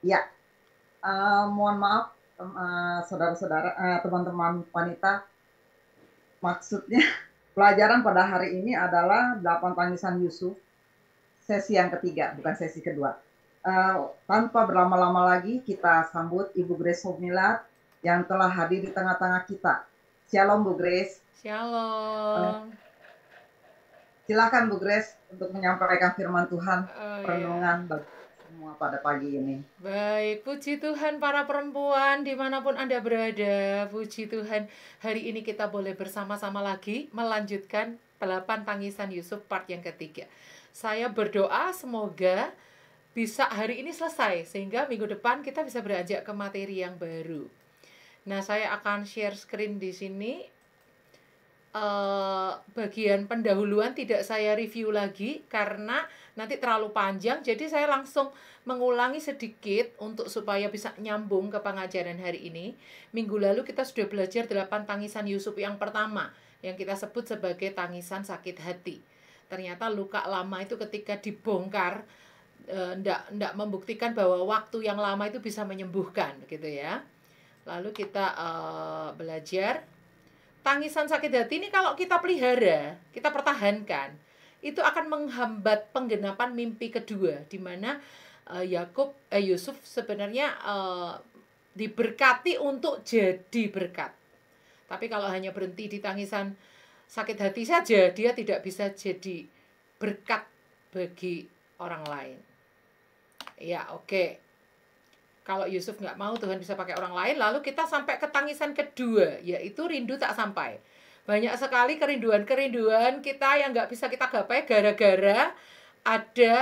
Ya, mohon maaf, saudara-saudara, teman-teman wanita, maksudnya pelajaran pada hari ini adalah 8 tangisan Yusuf, sesi yang ketiga, bukan sesi kedua. Tanpa berlama-lama lagi, kita sambut Ibu Grace Homilat yang telah hadir di tengah-tengah kita. Shalom Bu Grace. Shalom. Silakan Bu Grace untuk menyampaikan firman Tuhan, Oh perenungan ya. bagi semua pada pagi ini. Baik, puji Tuhan para perempuan dimanapun Anda berada. Puji Tuhan, hari ini kita boleh bersama-sama lagi melanjutkan 8 tangisan Yusuf part yang ketiga. Saya berdoa semoga bisa hari ini selesai, sehingga minggu depan kita bisa beranjak ke materi yang baru. Nah, saya akan share screen di sini. Bagian pendahuluan tidak saya review lagi karena nanti terlalu panjang, jadi saya langsung mengulangi sedikit untuk supaya bisa nyambung ke pengajaran hari ini. Minggu lalu kita sudah belajar 8 tangisan Yusuf yang pertama, yang kita sebut sebagai tangisan sakit hati. Ternyata luka lama itu ketika dibongkar ndak membuktikan bahwa waktu yang lama itu bisa menyembuhkan, gitu ya. Lalu kita belajar tangisan sakit hati ini kalau kita pelihara, kita pertahankan, itu akan menghambat penggenapan mimpi kedua, di mana Yusuf sebenarnya diberkati untuk jadi berkat. Tapi kalau hanya berhenti di tangisan sakit hati saja, dia tidak bisa jadi berkat bagi orang lain. Ya, oke. Kalau Yusuf nggak mau, Tuhan bisa pakai orang lain. Lalu kita sampai ke tangisan kedua, yaitu rindu tak sampai. Banyak sekali kerinduan-kerinduan kita yang nggak bisa kita gapai gara-gara ada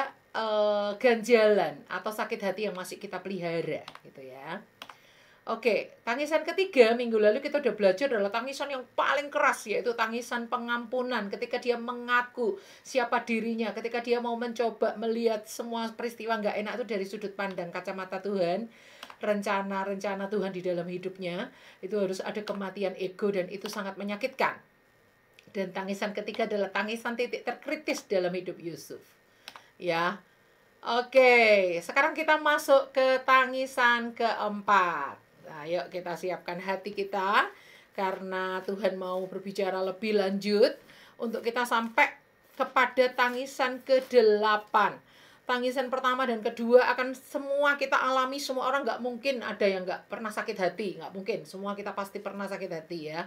ganjalan atau sakit hati yang masih kita pelihara, gitu ya. Oke, tangisan ketiga minggu lalu kita udah belajar adalah tangisan yang paling keras, yaitu tangisan pengampunan. Ketika dia mengaku siapa dirinya, ketika dia mau mencoba melihat semua peristiwa nggak enak itu dari sudut pandang kacamata Tuhan, rencana-rencana Tuhan di dalam hidupnya, itu harus ada kematian ego dan itu sangat menyakitkan. Dan tangisan ketiga adalah tangisan titik terkritis dalam hidup Yusuf. Ya, oke, sekarang kita masuk ke tangisan keempat. Nah, yuk kita siapkan hati kita karena Tuhan mau berbicara lebih lanjut untuk kita sampai kepada tangisan ke-8. Tangisan pertama dan kedua akan semua kita alami, semua orang nggak mungkin ada yang nggak pernah sakit hati, nggak mungkin. Semua kita pasti pernah sakit hati ya.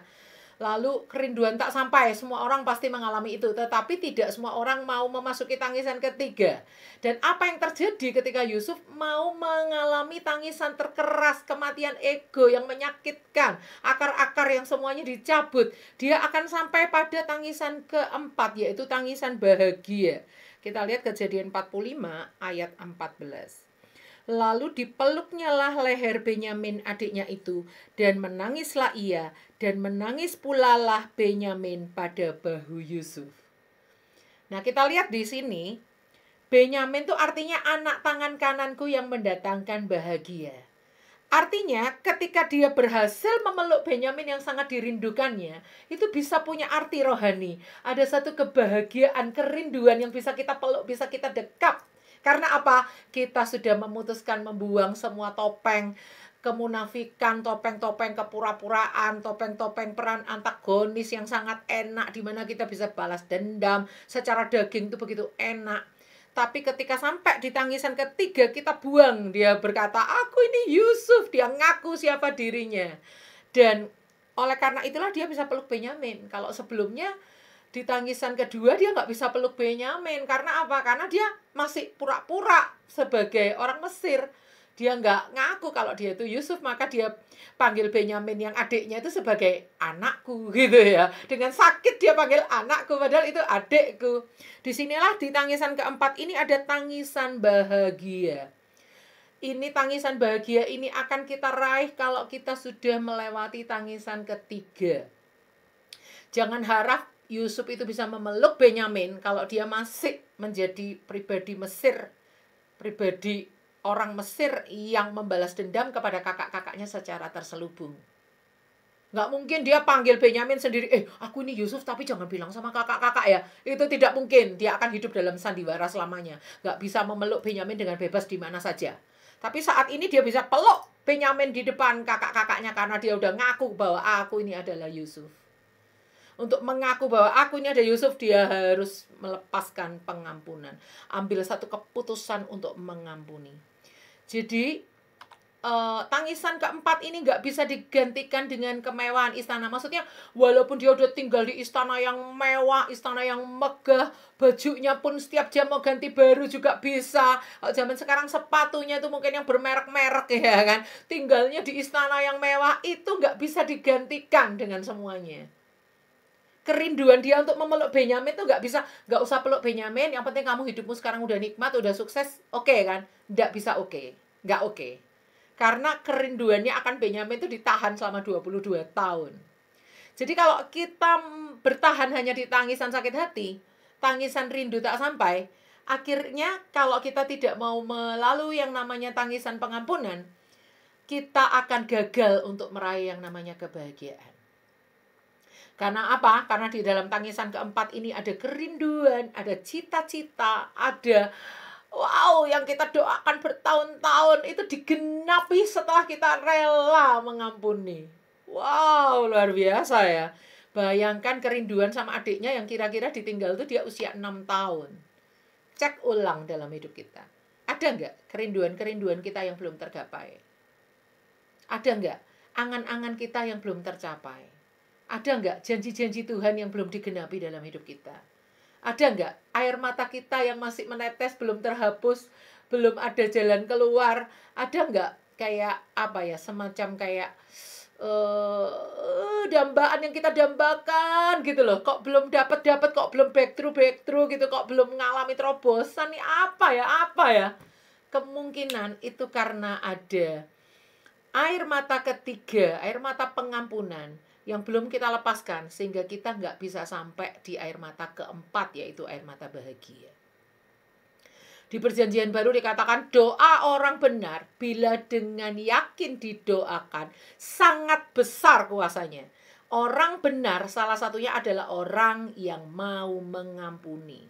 Lalu kerinduan tak sampai, semua orang pasti mengalami itu. Tetapi tidak semua orang mau memasuki tangisan ketiga. Dan apa yang terjadi ketika Yusuf mau mengalami tangisan terkeras, kematian ego yang menyakitkan, akar-akar yang semuanya dicabut, dia akan sampai pada tangisan keempat, yaitu tangisan bahagia. Kita lihat Kejadian 45 ayat 14. Lalu dipeluknya lah leher Benyamin adiknya itu, dan menangislah ia, dan menangis pula lah Benyamin pada bahu Yusuf. Nah, kita lihat di sini, Benyamin itu artinya anak tangan kananku yang mendatangkan bahagia. Artinya ketika dia berhasil memeluk Benyamin yang sangat dirindukannya, itu bisa punya arti rohani. Ada satu kebahagiaan, kerinduan yang bisa kita peluk, bisa kita dekap. Karena apa? Kita sudah memutuskan membuang semua topeng kemunafikan, topeng-topeng kepura-puraan, topeng-topeng peran antagonis yang sangat enak, di mana kita bisa balas dendam secara daging itu begitu enak. Tapi ketika sampai di tangisan ketiga, kita buang. Dia berkata, aku ini Yusuf. Dia ngaku siapa dirinya. Dan oleh karena itulah dia bisa peluk Benyamin. Kalau sebelumnya di tangisan kedua dia nggak bisa peluk Benyamin. Karena apa? Karena dia masih pura-pura sebagai orang Mesir. Dia nggak ngaku kalau dia itu Yusuf, maka dia panggil Benyamin yang adiknya itu sebagai anakku, gitu ya. Dengan sakit dia panggil anakku, padahal itu adikku. Disinilah di tangisan keempat ini ada tangisan bahagia. Ini tangisan bahagia ini akan kita raih kalau kita sudah melewati tangisan ketiga. Jangan harap Yusuf itu bisa memeluk Benyamin kalau dia masih menjadi pribadi Mesir, pribadi orang Mesir yang membalas dendam kepada kakak-kakaknya secara terselubung. Nggak mungkin dia panggil Benyamin sendiri, aku ini Yusuf tapi jangan bilang sama kakak-kakak ya. Itu tidak mungkin, dia akan hidup dalam sandiwara selamanya. Nggak bisa memeluk Benyamin dengan bebas di mana saja. Tapi saat ini dia bisa peluk Benyamin di depan kakak-kakaknya karena dia udah ngaku bahwa aku ini adalah Yusuf. Untuk mengaku bahwa aku ini ada Yusuf, dia harus melepaskan pengampunan. Ambil satu keputusan untuk mengampuni. Jadi tangisan keempat ini nggak bisa digantikan dengan kemewahan istana. Maksudnya walaupun dia udah tinggal di istana yang mewah, istana yang megah, bajunya pun setiap jam mau ganti baru juga bisa. Kalau zaman sekarang sepatunya itu mungkin yang bermerek-merek ya kan. Tinggalnya di istana yang mewah itu nggak bisa digantikan dengan semuanya. Kerinduan dia untuk memeluk Benyamin itu nggak usah peluk Benyamin, yang penting kamu hidupmu sekarang udah nikmat, udah sukses, oke kan? Nggak bisa oke, nggak oke. Karena kerinduannya akan Benyamin itu ditahan selama 22 tahun. Jadi kalau kita bertahan hanya di tangisan sakit hati, tangisan rindu tak sampai, akhirnya kalau kita tidak mau melalui yang namanya tangisan pengampunan, kita akan gagal untuk meraih yang namanya kebahagiaan. Karena apa? Karena di dalam tangisan keempat ini ada kerinduan, ada cita-cita, ada wow, yang kita doakan bertahun-tahun itu digenapi setelah kita rela mengampuni. Wow, luar biasa ya. Bayangkan kerinduan sama adiknya yang kira-kira ditinggal itu dia usia 6 tahun. Cek ulang dalam hidup kita. Ada nggak kerinduan-kerinduan kita yang belum tergapai? Ada nggak angan-angan kita yang belum tercapai? Ada nggak janji-janji Tuhan yang belum digenapi dalam hidup kita? Ada nggak air mata kita yang masih menetes, belum terhapus, belum ada jalan keluar? Ada nggak kayak apa ya, semacam kayak dambaan yang kita dambakan gitu loh, kok belum dapat, kok belum breakthrough gitu, kok belum mengalami terobosan nih, apa ya? Kemungkinan itu karena ada air mata ketiga, air mata pengampunan yang belum kita lepaskan, sehingga kita nggak bisa sampai di air mata keempat, yaitu air mata bahagia. Di Perjanjian Baru dikatakan doa orang benar bila dengan yakin didoakan sangat besar kuasanya. Orang benar salah satunya adalah orang yang mau mengampuni.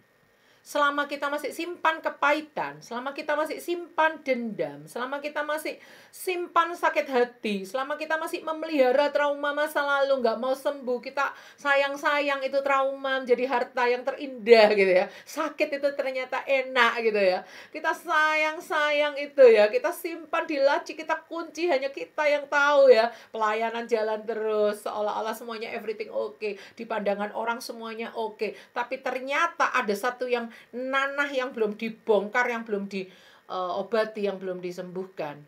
Selama kita masih simpan kepahitan, selama kita masih simpan dendam, selama kita masih simpan sakit hati, selama kita masih memelihara trauma masa lalu, nggak mau sembuh, kita sayang-sayang itu trauma menjadi harta yang terindah gitu ya. Sakit itu ternyata enak gitu ya. Kita sayang-sayang itu ya, kita simpan di laci, kita kunci, hanya kita yang tahu ya. Pelayanan jalan terus, seolah-olah semuanya everything okay. Di pandangan orang semuanya okay. Tapi ternyata ada satu yang nanah yang belum dibongkar, yang belum diobati, yang belum disembuhkan.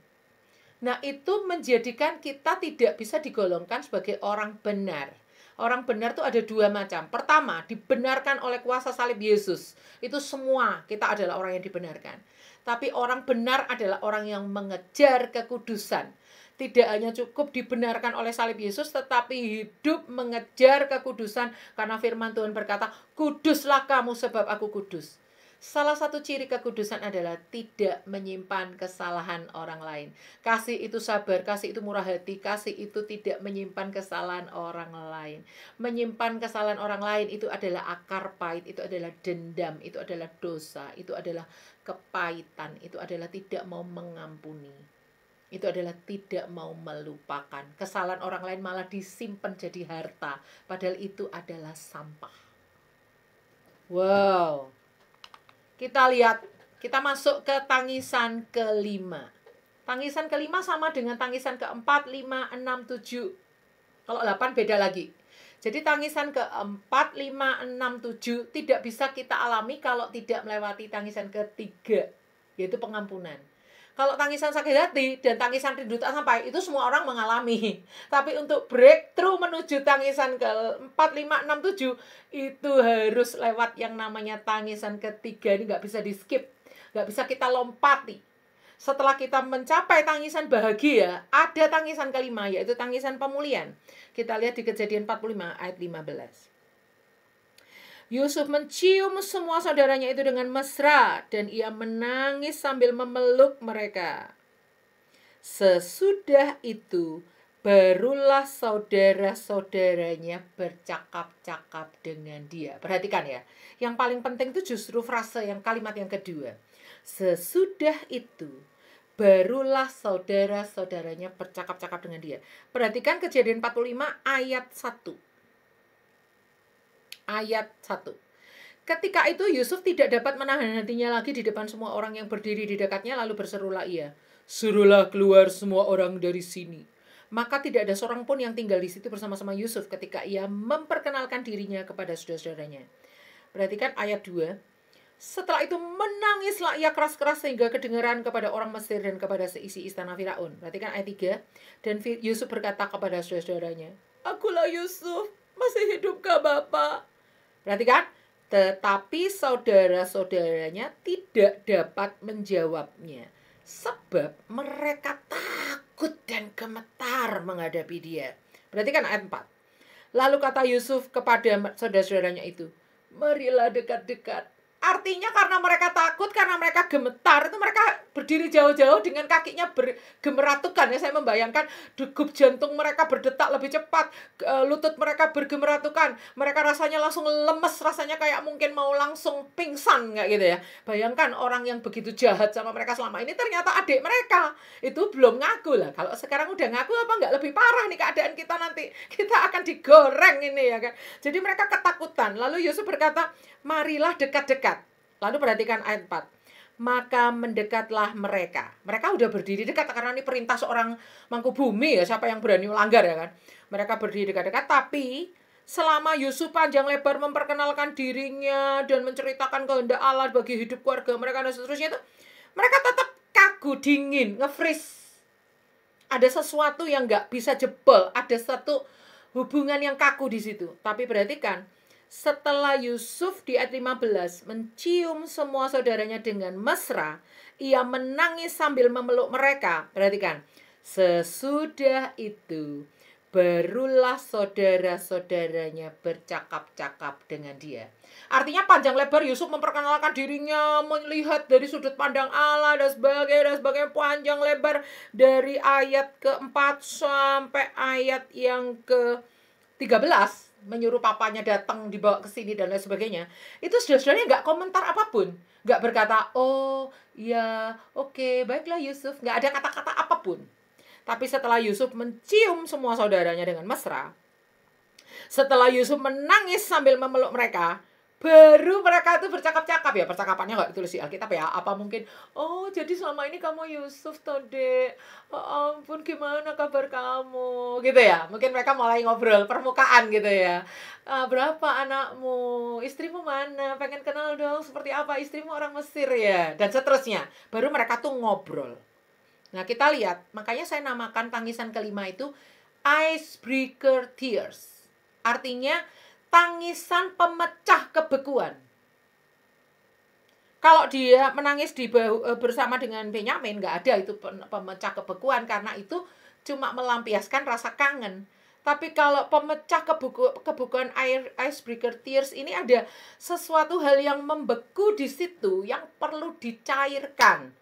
Nah, itu menjadikan kita tidak bisa digolongkan sebagai orang benar. Orang benar itu ada dua macam. Pertama, dibenarkan oleh kuasa salib Yesus. Itu semua kita adalah orang yang dibenarkan. Tapi orang benar adalah orang yang mengejar kekudusan. Tidak hanya cukup dibenarkan oleh salib Yesus, tetapi hidup mengejar kekudusan. Karena firman Tuhan berkata, kuduslah kamu sebab aku kudus. Salah satu ciri kekudusan adalah tidak menyimpan kesalahan orang lain. Kasih itu sabar, kasih itu murah hati, kasih itu tidak menyimpan kesalahan orang lain. Menyimpan kesalahan orang lain itu adalah akar pahit, itu adalah dendam, itu adalah dosa, itu adalah kepahitan, itu adalah tidak mau mengampuni. Itu adalah tidak mau melupakan. Kesalahan orang lain malah disimpan jadi harta, padahal itu adalah sampah. Wow. Kita lihat, kita masuk ke tangisan kelima. Tangisan kelima sama dengan tangisan keempat, 5, 6, 7. Kalau 8 beda lagi. Jadi tangisan keempat, 5, 6, 7 tidak bisa kita alami kalau tidak melewati tangisan ketiga, yaitu pengampunan. Kalau tangisan sakit hati dan tangisan rindu tak sampai, itu semua orang mengalami. Tapi untuk breakthrough menuju tangisan ke-4, 5, 6, 7, itu harus lewat yang namanya tangisan ketiga. Ini nggak bisa di skip, nggak bisa kita lompati. Setelah kita mencapai tangisan bahagia, ada tangisan kelima, yaitu tangisan pemulihan. Kita lihat di Kejadian 45 ayat 15. Yusuf mencium semua saudaranya itu dengan mesra, dan ia menangis sambil memeluk mereka. Sesudah itu, barulah saudara-saudaranya bercakap-cakap dengan dia. Perhatikan ya, yang paling penting itu justru frase yang kalimat yang kedua. Sesudah itu, barulah saudara-saudaranya bercakap-cakap dengan dia. Perhatikan Kejadian 45 ayat 1. Ayat 1. Ketika itu Yusuf tidak dapat menahan hatinya lagi di depan semua orang yang berdiri di dekatnya, lalu berserulah ia, "Suruhlah keluar semua orang dari sini." Maka tidak ada seorang pun yang tinggal di situ bersama-sama Yusuf ketika ia memperkenalkan dirinya kepada saudara-saudaranya. Perhatikan ayat 2. Setelah itu menangislah ia keras-keras sehingga kedengaran kepada orang Mesir dan kepada seisi istana Firaun. Perhatikan ayat 3. Dan Yusuf berkata kepada saudara-saudaranya, "Akulah Yusuf, masih hidupkah Bapak?" Perhatikan, tetapi saudara-saudaranya tidak dapat menjawabnya, sebab mereka takut dan gemetar menghadapi dia. Perhatikan ayat 4. Lalu kata Yusuf kepada saudara-saudaranya itu, "Marilah dekat-dekat." Artinya karena mereka takut, karena mereka gemetar, itu mereka berdiri jauh-jauh dengan kakinya bergemeratukan. Ya, saya membayangkan degup jantung mereka berdetak lebih cepat, lutut mereka bergemeratukan. Mereka rasanya langsung lemes, rasanya kayak mungkin mau langsung pingsan, kayak gitu ya. Bayangkan orang yang begitu jahat sama mereka selama ini ternyata adik mereka. Itu belum ngaku lah. Kalau sekarang udah ngaku apa nggak lebih parah nih keadaan kita nanti. Kita akan digoreng ini ya kan. Jadi mereka ketakutan. Lalu Yusuf berkata, "Marilah dekat-dekat." Lalu perhatikan ayat 4. Maka mendekatlah mereka. Mereka udah berdiri dekat karena ini perintah seorang Mangkubumi ya. Siapa yang berani melanggar ya kan. Mereka berdiri dekat-dekat. Tapi selama Yusuf panjang lebar memperkenalkan dirinya dan menceritakan kehendak Allah bagi hidup keluarga mereka dan seterusnya itu, mereka tetap kaku, dingin, nge-freeze. Ada sesuatu yang nggak bisa jebol. Ada satu hubungan yang kaku di situ. Tapi perhatikan, setelah Yusuf di ayat 15 mencium semua saudaranya dengan mesra, ia menangis sambil memeluk mereka. Perhatikan, sesudah itu barulah saudara-saudaranya bercakap-cakap dengan dia. Artinya panjang lebar Yusuf memperkenalkan dirinya, melihat dari sudut pandang Allah dan sebagainya, panjang lebar dari ayat ke-4 sampai ayat yang ke-13. Menyuruh papanya datang, dibawa ke sini dan lain sebagainya. Itu saudara-saudaranya nggak komentar apapun. Nggak berkata, "Oh ya oke, baiklah Yusuf." Nggak ada kata-kata apapun. Tapi setelah Yusuf mencium semua saudaranya dengan mesra, setelah Yusuf menangis sambil memeluk mereka, baru mereka itu bercakap-cakap ya. Percakapannya nggak ditulis di Alkitab ya. Apa mungkin, "Oh jadi selama ini kamu Yusuf toh dek, oh ampun gimana kabar kamu," gitu ya. Mungkin mereka mulai ngobrol permukaan gitu ya. "Berapa anakmu, istrimu mana, pengen kenal dong seperti apa, istrimu orang Mesir ya," dan seterusnya. Baru mereka tuh ngobrol. Nah kita lihat, makanya saya namakan tangisan kelima itu icebreaker tears. Artinya tangisan pemecah kebekuan. Kalau dia menangis bersama dengan Benyamin, nggak ada itu pemecah kebekuan, karena itu cuma melampiaskan rasa kangen. Tapi kalau pemecah kebekuan icebreaker tears ini ada sesuatu hal yang membeku di situ yang perlu dicairkan.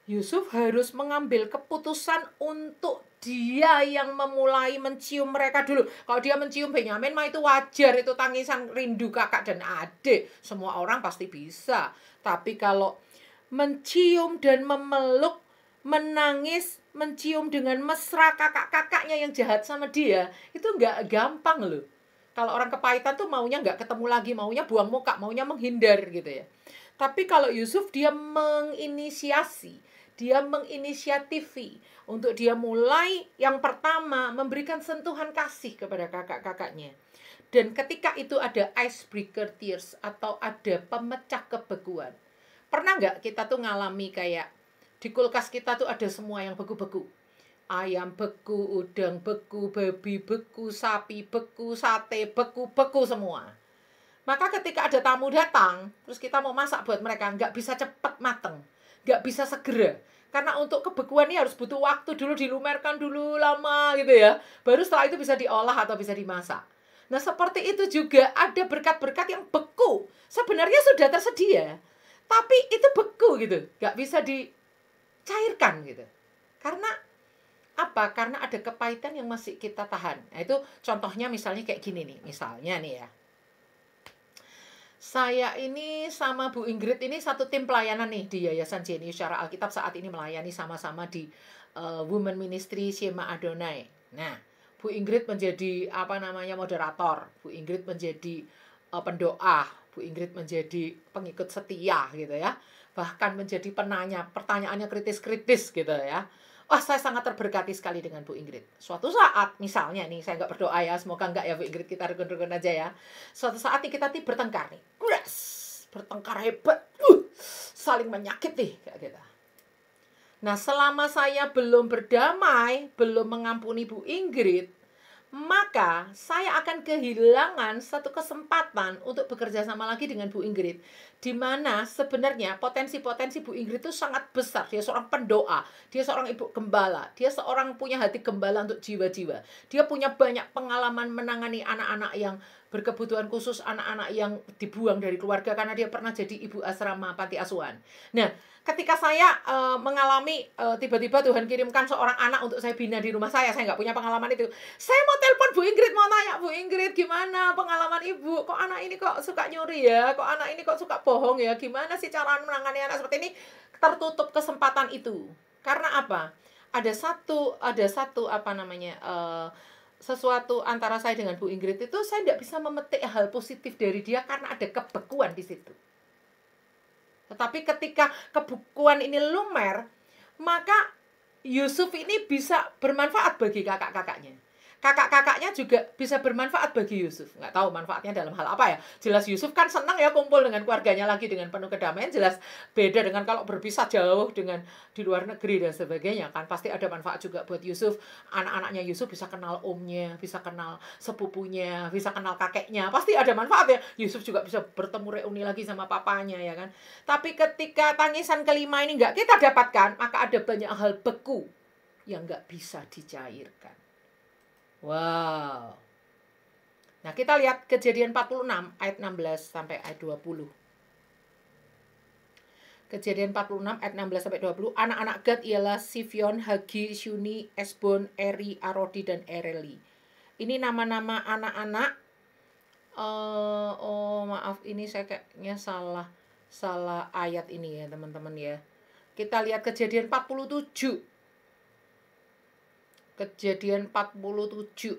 Yusuf harus mengambil keputusan untuk dia yang memulai mencium mereka dulu. Kalau dia mencium Benyamin mah itu wajar, itu tangisan rindu kakak dan adik. Semua orang pasti bisa. Tapi kalau mencium dan memeluk, menangis, mencium dengan mesra kakak-kakaknya yang jahat sama dia, itu nggak gampang loh. Kalau orang kepahitan tuh maunya nggak ketemu lagi, maunya buang muka, maunya menghindar gitu ya. Tapi kalau Yusuf dia menginisiatifi untuk dia mulai yang pertama memberikan sentuhan kasih kepada kakak-kakaknya. Dan ketika itu ada icebreaker tears atau ada pemecah kebekuan. Pernah nggak kita tuh ngalami kayak di kulkas kita tuh ada semua yang beku-beku. Ayam beku, udang beku, babi beku, sapi beku, sate beku semua. Maka ketika ada tamu datang, terus kita mau masak buat mereka, nggak bisa cepat mateng. Nggak bisa segera. Karena untuk kebekuan ini harus butuh waktu dulu, dilumerkan dulu lama gitu ya. Baru setelah itu bisa diolah atau bisa dimasak. Nah seperti itu juga ada berkat-berkat yang beku. Sebenarnya sudah tersedia. Tapi itu beku gitu. Nggak bisa dicairkan gitu. Karena apa? Karena ada kepahitan yang masih kita tahan. Nah itu contohnya misalnya kayak gini nih. Misalnya nih ya. Saya ini sama Bu Ingrid ini satu tim pelayanan nih di Yayasan Jenius Cara Alkitab, saat ini melayani sama-sama di Women Ministry Shema Adonai. Nah, Bu Ingrid menjadi moderator, Bu Ingrid menjadi pendoa, Bu Ingrid menjadi pengikut setia gitu ya. Bahkan menjadi penanya, pertanyaannya kritis-kritis gitu ya. Wah, saya sangat terberkati sekali dengan Bu Ingrid. Suatu saat, misalnya nih, saya nggak berdoa ya, semoga nggak ya Bu Ingrid, kita rukun-rukun aja ya. Suatu saat nih kita bertengkar nih, bertengkar hebat, saling menyakiti kayak gitu. Nah, selama saya belum berdamai, belum mengampuni Bu Ingrid, maka saya akan kehilangan satu kesempatan untuk bekerja sama lagi dengan Bu Ingrid, di mana sebenarnya potensi-potensi Bu Ingrid itu sangat besar. Dia seorang pendoa, dia seorang ibu gembala, dia seorang punya hati gembala untuk jiwa-jiwa. Dia punya banyak pengalaman menangani anak-anak yang berkebutuhan khusus, anak-anak yang dibuang dari keluarga karena dia pernah jadi ibu asrama panti asuhan. Nah, ketika saya mengalami tiba-tiba Tuhan kirimkan seorang anak untuk saya bina di rumah saya nggak punya pengalaman itu. Saya mau telepon Bu Ingrid, mau tanya, Bu Ingrid, gimana pengalaman ibu? Kok anak ini kok suka nyuri ya? Kok anak ini kok suka bohong ya? Gimana sih cara menangani anak seperti ini? Tertutup kesempatan itu. Karena apa? Ada satu sesuatu antara saya dengan Bu Ingrid itu, saya tidak bisa memetik hal positif dari dia karena ada kebekuan di situ. Tetapi ketika kebekuan ini lumer, maka Yusuf ini bisa bermanfaat bagi kakak-kakaknya. Kakak-kakaknya juga bisa bermanfaat bagi Yusuf. Nggak tahu manfaatnya dalam hal apa ya. Jelas Yusuf kan senang ya kumpul dengan keluarganya lagi dengan penuh kedamaian. Jelas beda dengan kalau berpisah jauh dengan di luar negeri dan sebagainya. Kan pasti ada manfaat juga buat Yusuf. Anak-anaknya Yusuf bisa kenal omnya, bisa kenal sepupunya, bisa kenal kakeknya. Pasti ada manfaat ya. Yusuf juga bisa bertemu reuni lagi sama papanya ya kan. Tapi ketika tangisan kelima ini nggak kita dapatkan, maka ada banyak hal beku yang nggak bisa dicairkan. Wow. Nah, kita lihat Kejadian 46 ayat 16 sampai ayat 20. Kejadian 46 ayat 16 sampai 20. Anak-anak Gad ialah Sifion, Hagi, Syuni, Esbon, Eri, Arodi dan Ereli. Ini nama-nama anak-anak. Maaf, ini saya kayaknya salah ayat ini ya, teman-teman ya. Kita lihat Kejadian 47. Kejadian 47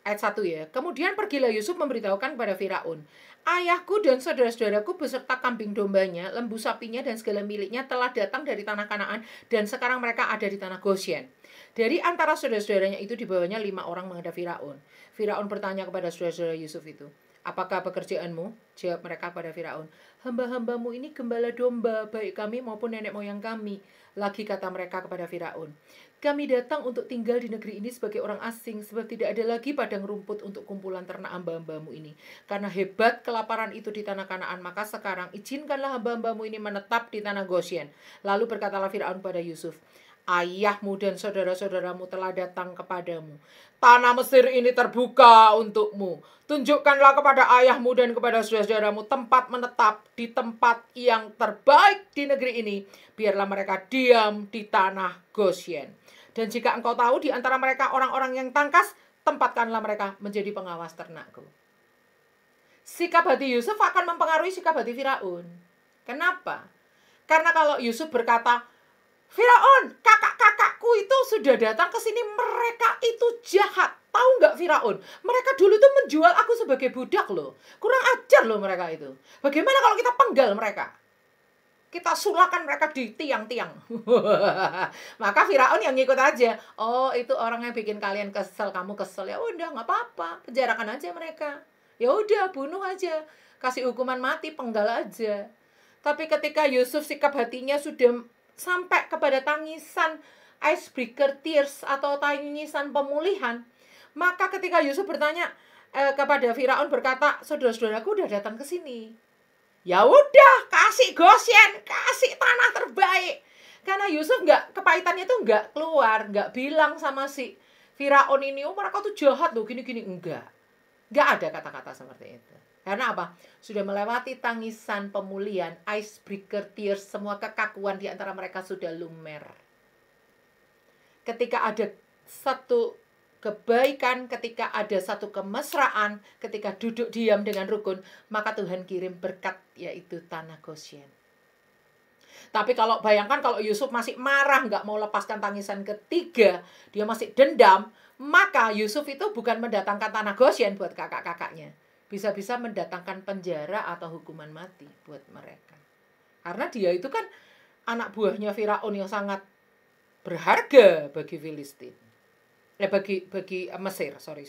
ayat 1 ya. Kemudian pergilah Yusuf memberitahukan kepada Firaun, ayahku dan saudara-saudaraku beserta kambing dombanya, lembu sapinya dan segala miliknya telah datang dari tanah Kanaan dan sekarang mereka ada di tanah Gosyen. Dari antara saudara-saudaranya itu dibawanya 5 orang menghadap Firaun. Firaun bertanya kepada saudara-saudara Yusuf itu, apakah pekerjaanmu? Jawab mereka pada Firaun, hamba-hambamu ini gembala domba, baik kami maupun nenek moyang kami. Lagi kata mereka kepada Firaun, kami datang untuk tinggal di negeri ini sebagai orang asing, sebab tidak ada lagi padang rumput untuk kumpulan ternak hamba-hambamu ini. Karena hebat kelaparan itu di tanah Kanaan, maka sekarang izinkanlah hamba-hambamu ini menetap di tanah Gosyen. Lalu berkatalah Firaun pada Yusuf, ayahmu dan saudara-saudaramu telah datang kepadamu. Tanah Mesir ini terbuka untukmu. Tunjukkanlah kepada ayahmu dan kepada saudara-saudaramu tempat menetap di tempat yang terbaik di negeri ini. Biarlah mereka diam di tanah Gosyen. Dan jika engkau tahu di antara mereka orang-orang yang tangkas, tempatkanlah mereka menjadi pengawas ternakku. Sikap hati Yusuf akan mempengaruhi sikap hati Firaun. Kenapa? Karena kalau Yusuf berkata, Firaun, kakak-kakakku itu sudah datang ke sini, mereka itu jahat. Tahu nggak Firaun? Mereka dulu tuh menjual aku sebagai budak loh. Kurang ajar loh mereka itu. Bagaimana kalau kita penggal mereka? Kita sulakan mereka di tiang-tiang. Maka Firaun yang ngikut aja. Oh, itu orang yang bikin kalian kesel, kamu kesel. Ya udah, nggak apa-apa, penjarakan aja mereka. Ya udah, bunuh aja, kasih hukuman mati, penggal aja. Tapi ketika Yusuf sikap hatinya sudah sampai kepada tangisan icebreaker tears atau tangisan pemulihan, maka ketika Yusuf bertanya kepada Firaun, berkata, saudara-saudaraku udah datang ke sini. Ya udah, kasih Gosyen, kasih tanah terbaik. Karena Yusuf kepahitannya tuh nggak keluar, nggak bilang sama si Firaun ini, oh mereka tuh jahat loh, gini-gini. Nggak ada kata-kata seperti itu. Karena apa? Sudah melewati tangisan pemulihan, icebreaker tears, semua kekakuan di antara mereka sudah lumer. Ketika ada satu kebaikan, ketika ada satu kemesraan, ketika duduk diam dengan rukun, maka Tuhan kirim berkat, yaitu tanah Goshen. Tapi kalau bayangkan kalau Yusuf masih marah, nggak mau lepaskan tangisan ketiga, dia masih dendam, maka Yusuf itu bukan mendatangkan tanah Goshen buat kakak-kakaknya. Bisa-bisa mendatangkan penjara atau hukuman mati buat mereka. Karena dia itu kan anak buahnya Firaun yang sangat berharga bagi Filistin. Bagi Mesir, sorry.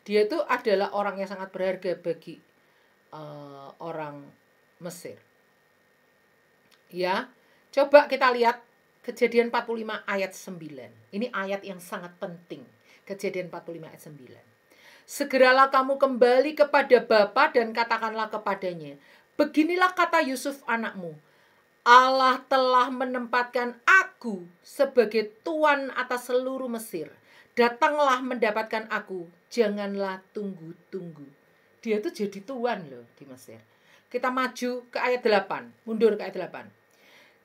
Dia itu adalah orang yang sangat berharga bagi orang Mesir. Ya, coba kita lihat Kejadian 45 ayat 9. Ini ayat yang sangat penting. Kejadian 45 ayat 9. Segeralah kamu kembali kepada bapa dan katakanlah kepadanya, beginilah kata Yusuf anakmu, Allah telah menempatkan aku sebagai tuan atas seluruh Mesir. Datanglah mendapatkan aku, janganlah tunggu-tunggu. Dia tuh jadi tuan loh di Mesir. Kita maju ke ayat 8, mundur ke ayat 8.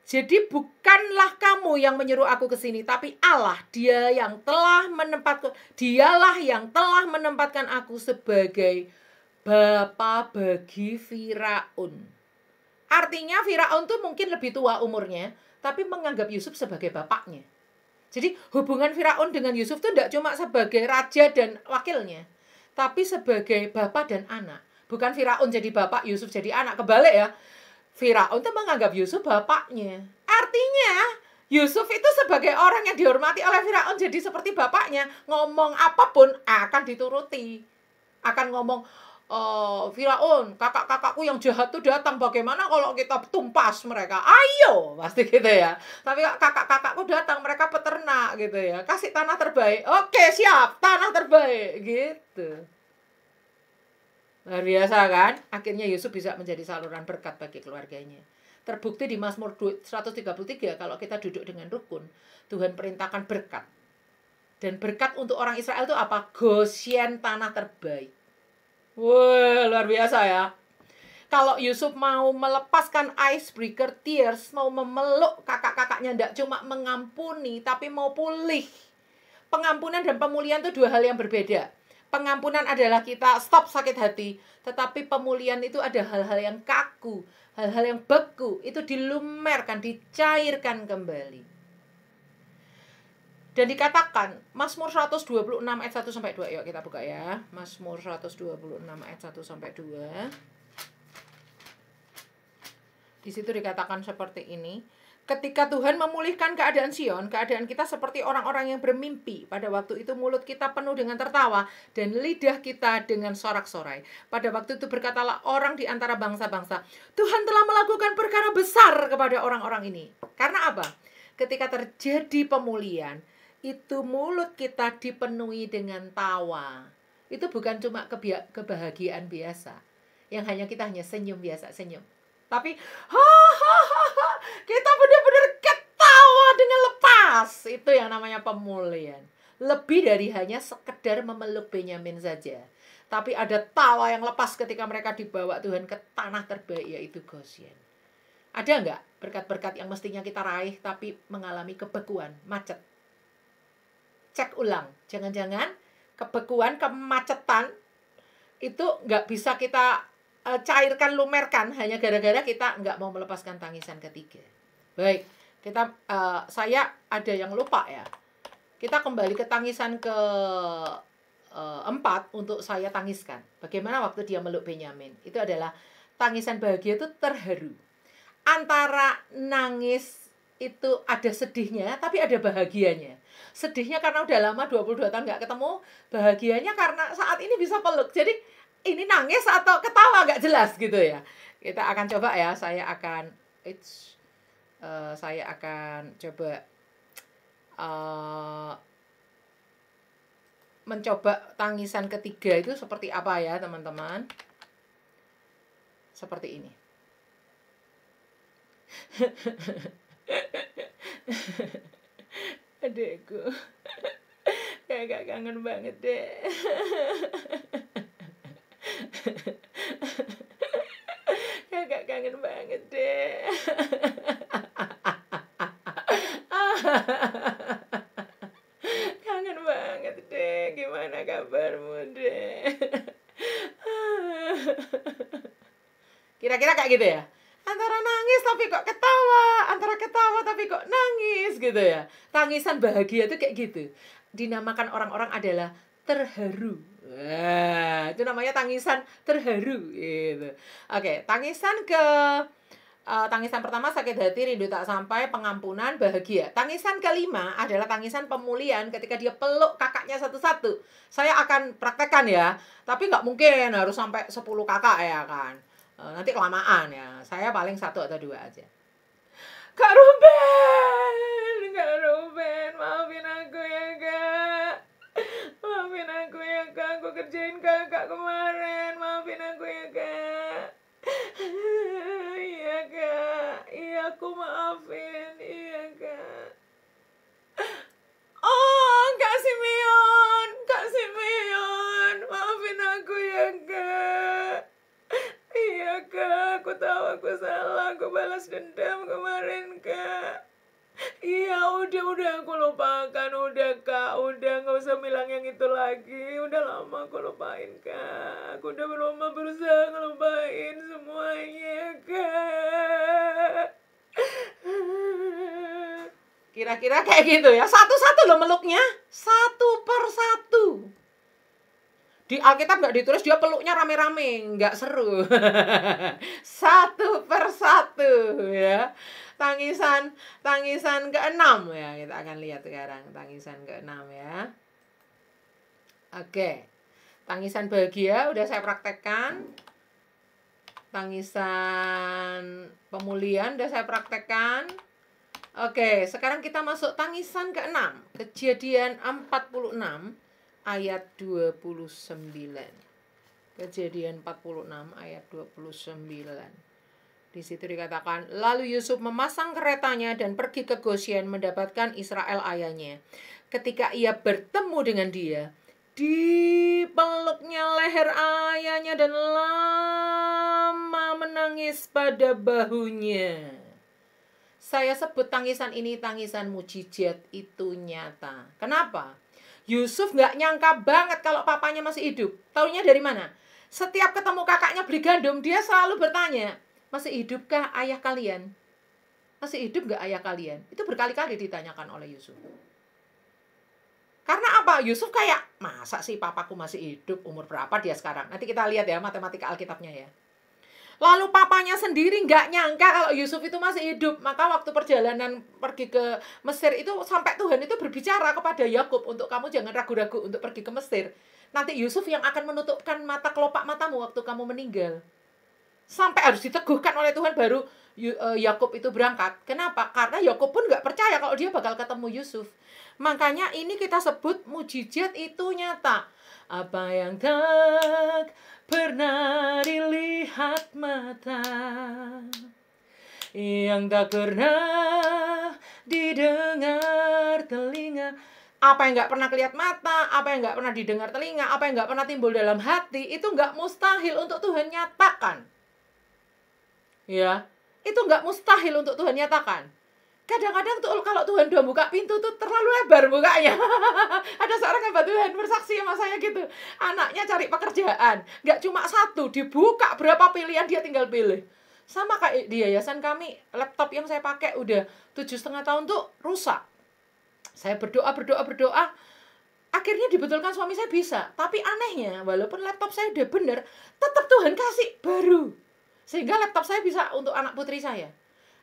Jadi bukanlah kamu yang menyuruh aku ke sini, tapi Allah, dialah yang telah menempatkan aku sebagai bapa bagi Firaun. Artinya Firaun tuh mungkin lebih tua umurnya, tapi menganggap Yusuf sebagai bapaknya. Jadi hubungan Firaun dengan Yusuf tuh tidak cuma sebagai raja dan wakilnya, tapi sebagai bapak dan anak. Bukan Firaun jadi bapak, Yusuf jadi anak, kebalik ya. Firaun tuh menganggap Yusuf bapaknya. Artinya Yusuf itu sebagai orang yang dihormati oleh Firaun jadi seperti bapaknya. Ngomong apapun akan dituruti. Akan ngomong, Firaun, kakak-kakakku yang jahat tuh datang, bagaimana kalau kita tumpas mereka? Ayo, pasti gitu ya. Tapi kakak-kakakku datang, mereka peternak gitu ya. Kasih tanah terbaik. Oke, siap, tanah terbaik gitu. Luar biasa kan? Akhirnya Yusuf bisa menjadi saluran berkat bagi keluarganya. Terbukti di Mazmur 133, kalau kita duduk dengan rukun, Tuhan perintahkan berkat. Dan berkat untuk orang Israel itu apa? Goshen, tanah terbaik. Wah, luar biasa ya. Kalau Yusuf mau melepaskan icebreaker tears, mau memeluk kakak-kakaknya, tidak cuma mengampuni, tapi mau pulih. Pengampunan dan pemulihan itu dua hal yang berbeda. Pengampunan adalah kita stop sakit hati, tetapi pemulihan itu ada hal-hal yang kaku, hal-hal yang beku, itu dilumerkan, dicairkan kembali. Dan dikatakan, Mazmur 126 ayat 1 sampai 2. Yuk kita buka ya. Mazmur 126 ayat 1 sampai 2. Di situ dikatakan seperti ini. Ketika Tuhan memulihkan keadaan Sion, keadaan kita seperti orang-orang yang bermimpi. Pada waktu itu mulut kita penuh dengan tertawa dan lidah kita dengan sorak-sorai. Pada waktu itu berkatalah orang di antara bangsa-bangsa, Tuhan telah melakukan perkara besar kepada orang-orang ini. Karena apa? Ketika terjadi pemulihan, itu mulut kita dipenuhi dengan tawa. Itu bukan cuma kebahagiaan biasa, yang kita hanya senyum biasa, senyum. Tapi kita benar-benar ketawa dengan lepas. Itu yang namanya pemulihan. Lebih dari hanya sekedar memeluk Benyamin saja, tapi ada tawa yang lepas ketika mereka dibawa Tuhan ke tanah terbaik, yaitu Goshen. Ada nggak berkat-berkat yang mestinya kita raih tapi mengalami kebekuan, macet? Cek ulang. Jangan-jangan kebekuan, kemacetan itu nggak bisa kita cairkan, lumerkan hanya gara-gara kita nggak mau melepaskan tangisan ketiga. Baik, saya ada yang lupa ya. Kita kembali ke tangisan ke 4 untuk saya tangiskan. Bagaimana waktu dia meluk Benyamin? Itu adalah tangisan bahagia, itu terharu. Antara nangis itu ada sedihnya, tapi ada bahagianya. Sedihnya karena udah lama 22 tahun nggak ketemu, bahagianya karena saat ini bisa peluk. Jadi ini nangis atau ketawa gak jelas gitu ya. Kita akan coba ya. Saya akan coba mencoba tangisan ketiga itu seperti apa ya teman-teman. Seperti ini. Adekku, kakak kangen banget deh. Kakak kangen banget deh. Kangen banget deh gitu ya. Antara nangis tapi kok ketawa, antara ketawa tapi kok nangis gitu ya. Tangisan bahagia itu kayak gitu. Dinamakan orang-orang adalah terharu. Wah, itu namanya tangisan terharu gitu. Oke, tangisan pertama sakit hati, rindu tak sampai, pengampunan, bahagia. Tangisan kelima adalah tangisan pemulihan ketika dia peluk kakaknya satu-satu. Saya akan praktekkan ya, tapi nggak mungkin harus sampai 10 kakak ya kan. Nanti kelamaan ya, saya paling 1 atau 2 aja. Kak Ruben, maafin aku ya Kak. Maafin aku ya Kak, aku kerjain kakak kemarin. Maafin aku ya Kak. Iya Kak, iya aku maafin, iya Kak. Oh Kak Simeon, maafin aku ya Kak. Iya Kak, aku tahu aku salah, aku balas dendam kemarin Kak. Iya udah aku lupakan, udah Kak, udah nggak usah bilang yang itu lagi, udah lama aku lupain Kak, aku udah lama berusaha ngelupain semuanya Kak. Kira-kira kayak gitu ya, satu-satu loh meluknya, 1 per 1. Di Alkitab nggak ditulis dia peluknya rame-rame, nggak seru. 1 per 1 ya. Tangisan ke-6 ya, kita akan lihat sekarang tangisan ke-6 ya. Oke. Tangisan bahagia udah saya praktekkan. Tangisan pemulihan udah saya praktekkan. Oke, sekarang kita masuk tangisan ke-6. Kejadian 46 ayat 29. Kejadian 46 ayat 29. Di situ dikatakan, lalu Yusuf memasang keretanya dan pergi ke Gosyen mendapatkan Israel ayahnya. Ketika ia bertemu dengan dia, dipeluknya leher ayahnya dan lama menangis pada bahunya. Saya sebut tangisan ini tangisan mujizat, itu nyata. Kenapa? Yusuf nggak nyangka banget kalau papanya masih hidup. Taunya dari mana? Setiap ketemu kakaknya beli gandum, dia selalu bertanya, masih hidupkah ayah kalian? Masih hidup nggak ayah kalian? Itu berkali-kali ditanyakan oleh Yusuf. Karena apa? Yusuf kayak, masa sih papaku masih hidup? Umur berapa dia sekarang? Nanti kita lihat ya matematika Alkitabnya ya. Lalu papanya sendiri nggak nyangka kalau Yusuf itu masih hidup. Maka waktu perjalanan pergi ke Mesir itu sampai Tuhan itu berbicara kepada Yakub untuk kamu jangan ragu-ragu untuk pergi ke Mesir. Nanti Yusuf yang akan menutupkan mata kelopak matamu waktu kamu meninggal. Sampai harus diteguhkan oleh Tuhan baru Yakub itu berangkat. Kenapa? Karena Yakub pun nggak percaya kalau dia bakal ketemu Yusuf. Makanya ini kita sebut mujizat itu nyata. Apa yang tak pernah dilihat mata, yang tak pernah didengar telinga. Apa yang nggak pernah kelihatan mata, apa yang nggak pernah didengar telinga, apa yang nggak pernah timbul dalam hati, itu nggak mustahil untuk Tuhan nyatakan. Ya, itu nggak mustahil untuk Tuhan nyatakan. Kadang-kadang tuh kalau Tuhan udah buka pintu tuh terlalu lebar bukanya. Ada seorang hamba Tuhan bersaksi sama saya gitu. Anaknya cari pekerjaan, nggak cuma 1, dibuka berapa pilihan dia tinggal pilih. Sama kayak di yayasan kami, laptop yang saya pakai udah 7,5 tahun tuh rusak. Saya berdoa. Akhirnya dibetulkan suami saya bisa. Tapi anehnya, walaupun laptop saya udah bener, tetap Tuhan kasih baru. Sehingga laptop saya bisa untuk anak putri saya.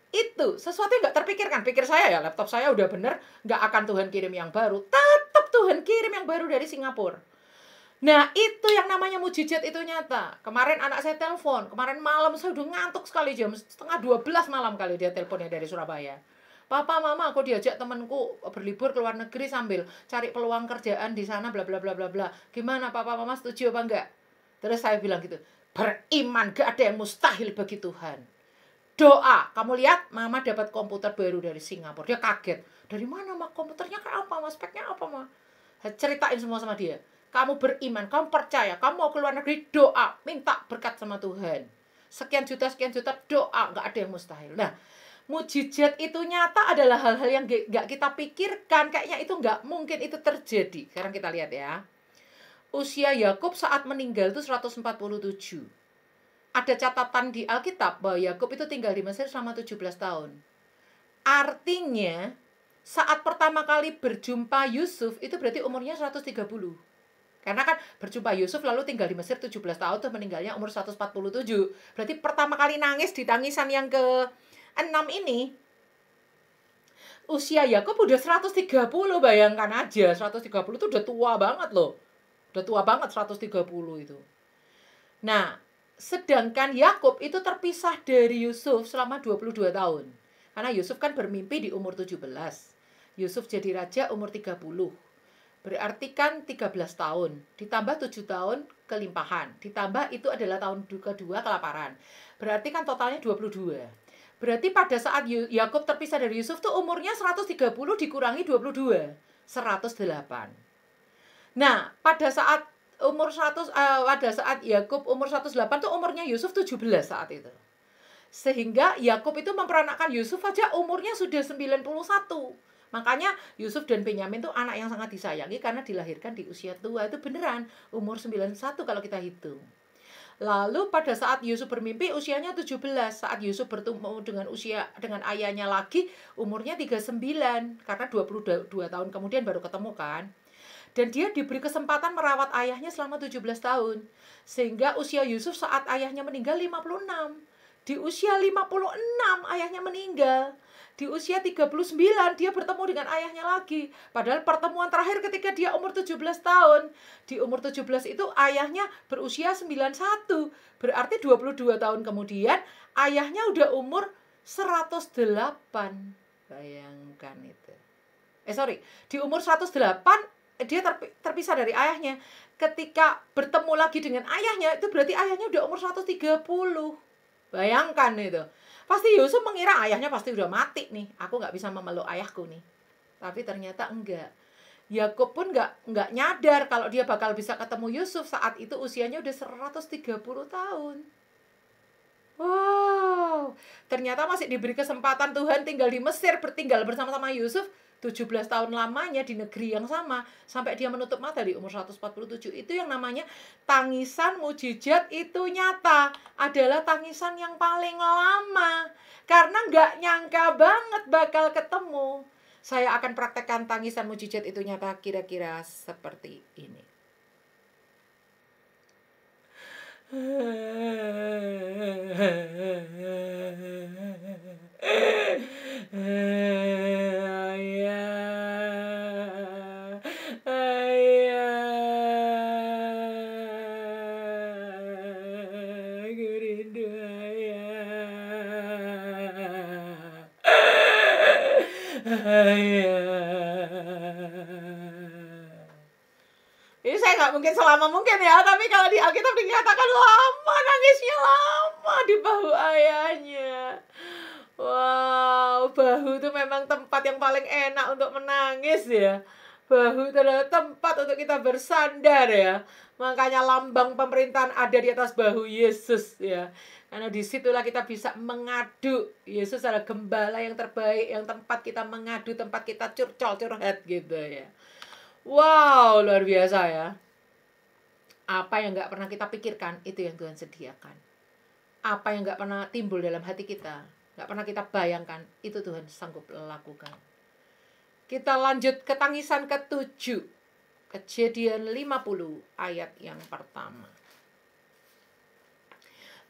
Itu sesuatu yang gak terpikirkan. Pikir saya ya laptop saya udah bener, gak akan Tuhan kirim yang baru. Tetap Tuhan kirim yang baru dari Singapura. Nah itu yang namanya mujizat itu nyata. Kemarin anak saya telepon, kemarin malam saya udah ngantuk sekali, jam 11:30 malam kali dia teleponnya dari Surabaya. Papa, mama, aku diajak temanku berlibur ke luar negeri sambil cari peluang kerjaan di sana, bla bla bla bla bla. Gimana papa, mama setuju apa enggak? Terus saya bilang gitu, beriman, gak ada yang mustahil bagi Tuhan. Doa, kamu lihat mama dapat komputer baru dari Singapura. Dia kaget, dari mana mak komputernya kayak apa, mak speknya apa mak? Saya ceritain semua sama dia. Kamu beriman, kamu percaya, kamu mau ke luar negeri, doa, minta berkat sama Tuhan. Sekian juta, doa, gak ada yang mustahil. Nah, mujizat itu nyata adalah hal-hal yang gak kita pikirkan. Kayaknya itu gak mungkin itu terjadi. Sekarang kita lihat ya. Usia Yakub saat meninggal itu 147. ada catatan di Alkitab bahwa Yakub itu tinggal di Mesir selama 17 tahun. Artinya, saat pertama kali berjumpa Yusuf, itu berarti umurnya 130. Karena kan berjumpa Yusuf lalu tinggal di Mesir 17 tahun, terus meninggalnya umur 147. Berarti pertama kali nangis di tangisan yang ke-6 ini, usia Yakub udah 130, bayangkan aja. 130 itu udah tua banget loh. Udah tua banget 130 itu. Nah, sedangkan Yakub itu terpisah dari Yusuf selama 22 tahun. Karena Yusuf kan bermimpi di umur 17. Yusuf jadi raja umur 30. Berarti kan 13 tahun. Ditambah 7 tahun kelimpahan. Ditambah itu adalah tahun kedua kelaparan. Berarti kan totalnya 22. Berarti pada saat Yakub terpisah dari Yusuf tuh umurnya 130 dikurangi 22. 108. Nah, pada saat pada saat Yakub umur 108 tuh umurnya Yusuf 17 saat itu. Sehingga Yakub itu memperanakan Yusuf aja umurnya sudah 91. Makanya Yusuf dan Benyamin tuh anak yang sangat disayangi karena dilahirkan di usia tua. Itu beneran umur 91 kalau kita hitung. Lalu pada saat Yusuf bermimpi usianya 17. Saat Yusuf bertemu dengan ayahnya lagi umurnya 39. Karena 22 tahun kemudian baru ketemu kan. Dan dia diberi kesempatan merawat ayahnya selama 17 tahun. Sehingga usia Yusuf saat ayahnya meninggal 56. Di usia 56 ayahnya meninggal. Di usia 39 dia bertemu dengan ayahnya lagi. Padahal pertemuan terakhir ketika dia umur 17 tahun. Di umur 17 itu ayahnya berusia 91. Berarti 22 tahun kemudian ayahnya udah umur 108. Bayangkan itu. Di umur 108 dia terpisah dari ayahnya. Ketika bertemu lagi dengan ayahnya, itu berarti ayahnya udah umur 130. Bayangkan itu. Pasti Yusuf mengira ayahnya pasti udah mati nih. Aku nggak bisa memeluk ayahku nih. Tapi ternyata enggak. Yakub pun nggak nyadar kalau dia bakal bisa ketemu Yusuf saat itu usianya udah 130 tahun. Wow. Ternyata masih diberi kesempatan Tuhan tinggal di Mesir, bertinggal bersama-sama Yusuf 17 tahun lamanya di negeri yang sama sampai dia menutup mata di umur 147. Itu yang namanya tangisan mujizat itu nyata. Adalah tangisan yang paling lama. Karena nggak nyangka banget bakal ketemu. Saya akan praktekkan tangisan mujizat itu nyata kira-kira seperti ini. Ini saya nggak mungkin selama mungkin ya, tapi kalau di Alkitab dikatakan lama, nangisnya lama di bahu ayahnya. Wow, bahu itu memang tempat yang paling enak untuk menangis ya. Bahu itu adalah tempat untuk kita bersandar ya. Makanya lambang pemerintahan ada di atas bahu Yesus ya. Karena disitulah kita bisa mengadu. Yesus adalah gembala yang terbaik, yang tempat kita mengadu, tempat kita curhat gitu ya. Wow, luar biasa ya. Apa yang gak pernah kita pikirkan, itu yang Tuhan sediakan. Apa yang gak pernah timbul dalam hati kita, gak pernah kita bayangkan, itu Tuhan sanggup lakukan. Kita lanjut ke tangisan ke-7. Kejadian 50 ayat yang pertama.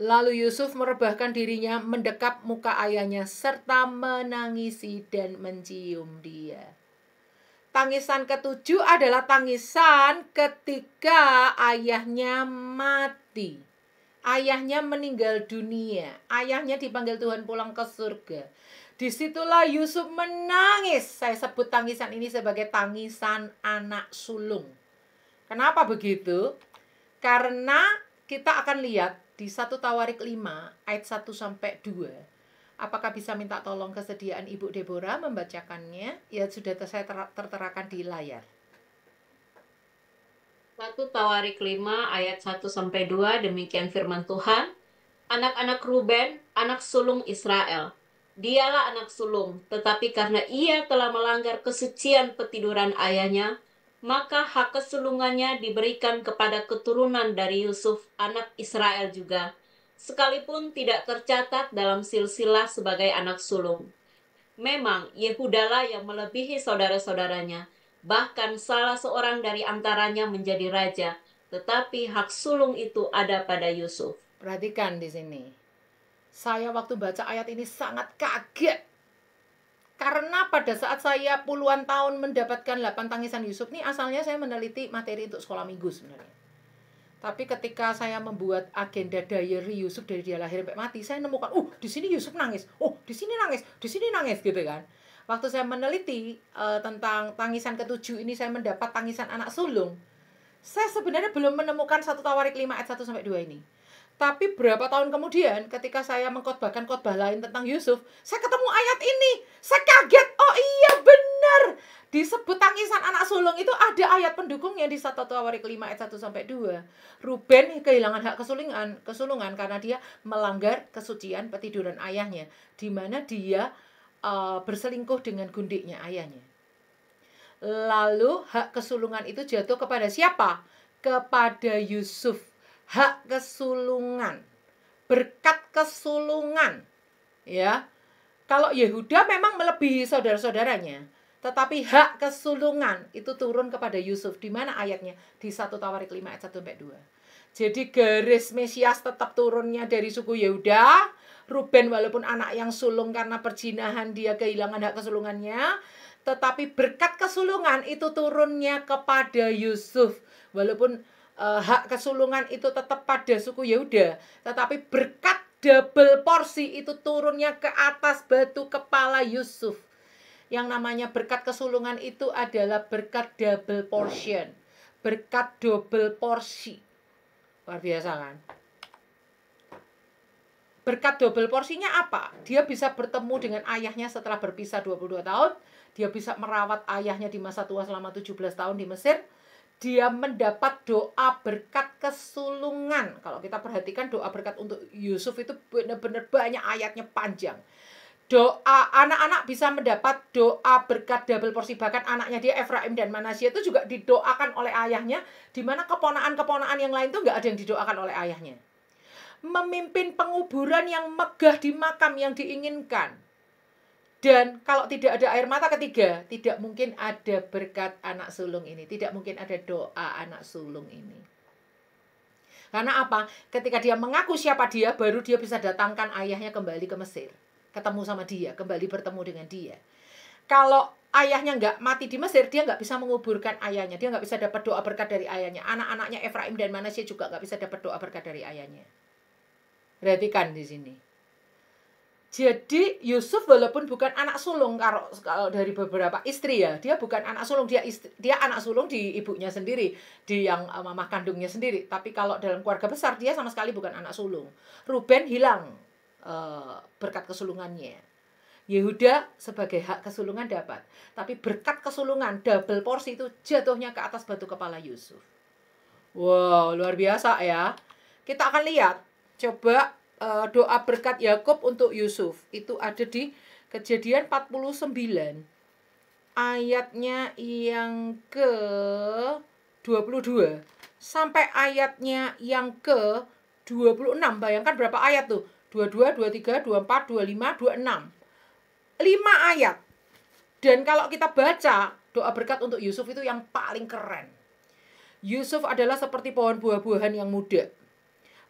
Lalu Yusuf merebahkan dirinya, mendekap muka ayahnya, serta menangisi dan mencium dia. Tangisan ke-7 adalah tangisan ketika ayahnya mati. Ayahnya meninggal dunia. Ayahnya dipanggil Tuhan pulang ke surga. Disitulah Yusuf menangis. Saya sebut tangisan ini sebagai tangisan anak sulung. Kenapa begitu? Karena kita akan lihat di 1 Tawarik 5 ayat 1-2. Apakah bisa minta tolong kesediaan Ibu Deborah membacakannya? Ya sudah saya terterakan di layar. 1 Tawarik 5 ayat 1-2, demikian firman Tuhan. Anak-anak Ruben, anak sulung Israel. Dialah anak sulung, tetapi karena ia telah melanggar kesucian petiduran ayahnya, maka hak kesulungannya diberikan kepada keturunan dari Yusuf, anak Israel juga, sekalipun tidak tercatat dalam silsilah sebagai anak sulung. Memang Yehudalah yang melebihi saudara-saudaranya, bahkan salah seorang dari antaranya menjadi raja, tetapi hak sulung itu ada pada Yusuf. Perhatikan di sini. Saya waktu baca ayat ini sangat kaget. Karena pada saat saya puluhan tahun mendapatkan 8 tangisan Yusuf, nih asalnya saya meneliti materi untuk sekolah minggu sebenarnya. Tapi ketika saya membuat agenda diary Yusuf dari dia lahir sampai mati, saya nemukan, di sini Yusuf nangis, di sini nangis, di sini nangis gitu kan. Waktu saya meneliti tentang tangisan ke-7 ini, saya mendapat tangisan anak sulung. Saya sebenarnya belum menemukan 1 Tawarik 5 ayat 1 sampai 2 ini. Tapi berapa tahun kemudian ketika saya mengkhotbahkan khotbah lain tentang Yusuf, saya ketemu ayat ini. Saya kaget, oh iya benar. Disebut tangisan anak sulung itu ada ayat pendukungnya di 1 Tawarik 5 ayat 1 sampai 2. Ruben kehilangan hak kesulungan karena dia melanggar kesucian petiduran ayahnya, di mana dia berselingkuh dengan gundiknya ayahnya. Lalu hak kesulungan itu jatuh kepada siapa? Kepada Yusuf. Hak kesulungan, berkat kesulungan, ya. Kalau Yehuda memang melebihi saudara-saudaranya, tetapi hak kesulungan itu turun kepada Yusuf. Di mana ayatnya? Di 1 Tawarik 5 ayat 1 sampai 2. Jadi garis Mesias tetap turunnya dari suku Yehuda. Ruben walaupun anak yang sulung karena perzinahan dia kehilangan hak kesulungannya, tetapi berkat kesulungan itu turunnya kepada Yusuf. Walaupun hak kesulungan itu tetap pada suku Yehuda, tetapi berkat double porsi itu turunnya ke atas batu kepala Yusuf. Yang namanya berkat kesulungan itu adalah berkat double portion, berkat double porsi. Luar biasa kan? Berkat double porsinya apa? Dia bisa bertemu dengan ayahnya setelah berpisah 22 tahun. Dia bisa merawat ayahnya di masa tua selama 17 tahun di Mesir. Dia mendapat doa berkat kesulungan. Kalau kita perhatikan doa berkat untuk Yusuf itu benar-benar banyak ayatnya, panjang. Doa anak-anak bisa mendapat doa berkat double porsi. Bahkan anaknya dia Efraim dan Manasye itu juga didoakan oleh ayahnya, di mana keponaan-keponaan yang lain itu nggak ada yang didoakan oleh ayahnya. Memimpin penguburan yang megah di makam yang diinginkan. Dan kalau tidak ada air mata ketiga, tidak mungkin ada berkat anak sulung ini. Tidak mungkin ada doa anak sulung ini. Karena apa? Ketika dia mengaku siapa dia, baru dia bisa datangkan ayahnya kembali ke Mesir. Ketemu sama dia, kembali bertemu dengan dia. Kalau ayahnya nggak mati di Mesir, dia nggak bisa menguburkan ayahnya. Dia nggak bisa dapat doa berkat dari ayahnya. Anak-anaknya Efraim dan Manasye juga nggak bisa dapat doa berkat dari ayahnya. Perhatikan di sini. Jadi Yusuf walaupun bukan anak sulung, kalau dari beberapa istri ya, dia bukan anak sulung, dia anak sulung di ibunya sendiri, di yang mamah kandungnya sendiri. Tapi kalau dalam keluarga besar dia sama sekali bukan anak sulung. Ruben hilang berkat kesulungannya. Yehuda sebagai hak kesulungan dapat, tapi berkat kesulungan double porsi itu jatuhnya ke atas batu kepala Yusuf. Wow, luar biasa ya. Kita akan lihat, coba doa berkat Yakub untuk Yusuf itu ada di Kejadian 49 ayatnya yang ke 22 sampai ayatnya yang ke 26. Bayangkan berapa ayat tuh? 22, 23, 24, 25, 26. 5 ayat. Dan kalau kita baca doa berkat untuk Yusuf itu yang paling keren. Yusuf adalah seperti pohon buah-buahan yang muda.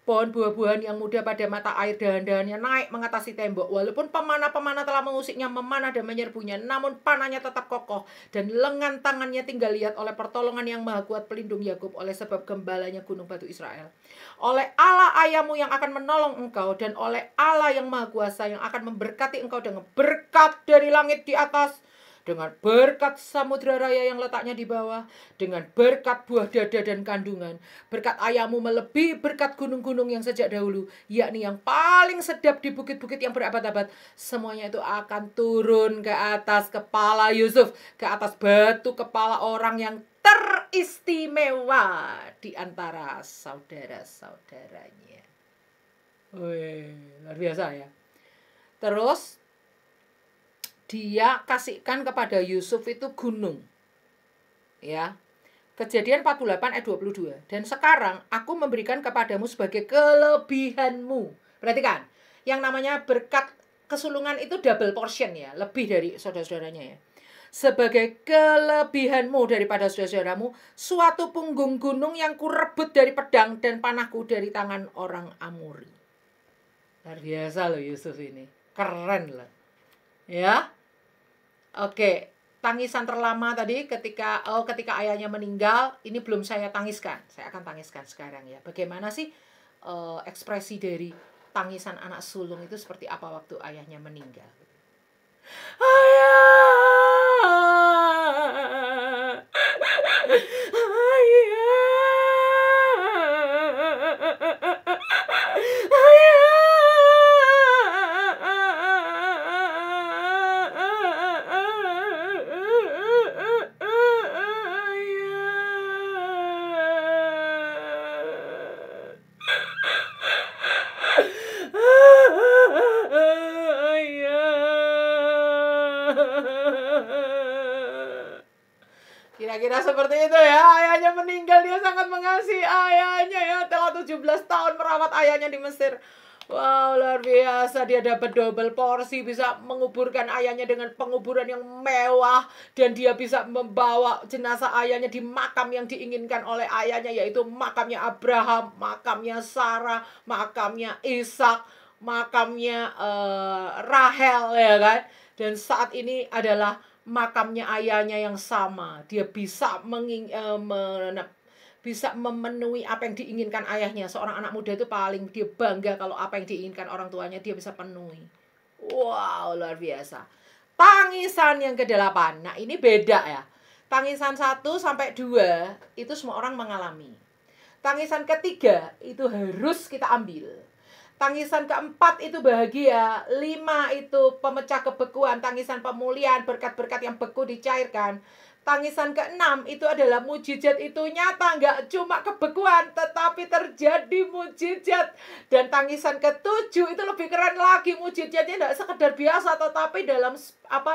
Pohon buah-buahan yang muda pada mata air, dahan-dahannya naik mengatasi tembok. Walaupun pemanah-pemanah telah mengusiknya, memanah dan menyerbunya, namun panahnya tetap kokoh. Dan lengan tangannya tinggal lihat oleh pertolongan yang maha kuat pelindung Yakub, oleh sebab gembalanya gunung batu Israel. Oleh Allah ayahmu yang akan menolong engkau, dan oleh Allah yang maha kuasa yang akan memberkati engkau dengan berkat dari langit di atas, dengan berkat samudra raya yang letaknya di bawah, dengan berkat buah dada dan kandungan. Berkat ayahmu melebihi berkat gunung-gunung yang sejak dahulu, yakni yang paling sedap di bukit-bukit yang berabad-abad. Semuanya itu akan turun ke atas kepala Yusuf, ke atas batu kepala orang yang teristimewa di antara saudara-saudaranya. Wih, luar biasa ya. Terus dia kasihkan kepada Yusuf itu gunung. Ya. Kejadian 48 ayat 22. Dan sekarang aku memberikan kepadamu sebagai kelebihanmu. Perhatikan, yang namanya berkat kesulungan itu double portion ya, lebih dari saudara-saudaranya ya. Sebagai kelebihanmu daripada saudara-saudaramu, suatu punggung gunung yang kurebut dari pedang dan panahku dari tangan orang Amori. Luar biasa loh Yusuf ini. Keren loh. Ya. Oke. Tangisan terlama tadi ketika ayahnya meninggal, ini belum saya tangiskan. Saya akan tangiskan sekarang ya. Bagaimana sih ekspresi dari tangisan anak sulung itu seperti apa waktu ayahnya meninggal? Ayah. Kira-kira seperti itu ya. Ayahnya meninggal, dia sangat mengasihi ayahnya ya. Telah 17 tahun merawat ayahnya di Mesir. Wow, luar biasa. Dia dapat double porsi, bisa menguburkan ayahnya dengan penguburan yang mewah. Dan dia bisa membawa jenazah ayahnya di makam yang diinginkan oleh ayahnya, yaitu makamnya Abraham, makamnya Sarah, makamnya Ishak, makamnya Rahel ya kan. Dan saat ini adalah makamnya ayahnya yang sama. Dia bisa bisa memenuhi apa yang diinginkan ayahnya. Seorang anak muda itu paling dia bangga kalau apa yang diinginkan orang tuanya dia bisa penuhi. Wow, luar biasa. Tangisan yang ke-8. Nah, ini beda ya. Tangisan 1 sampai 2 itu semua orang mengalami. Tangisan ketiga itu harus kita ambil. Tangisan keempat itu bahagia. 5 itu pemecah kebekuan. Tangisan pemulihan, berkat-berkat yang beku dicairkan. Tangisan ke-6 itu adalah mujizat itu nyata. Nggak cuma kebekuan, tetapi terjadi mujizat. Dan tangisan ke-7 itu lebih keren lagi. Mujizatnya tidak sekedar biasa, tetapi dalam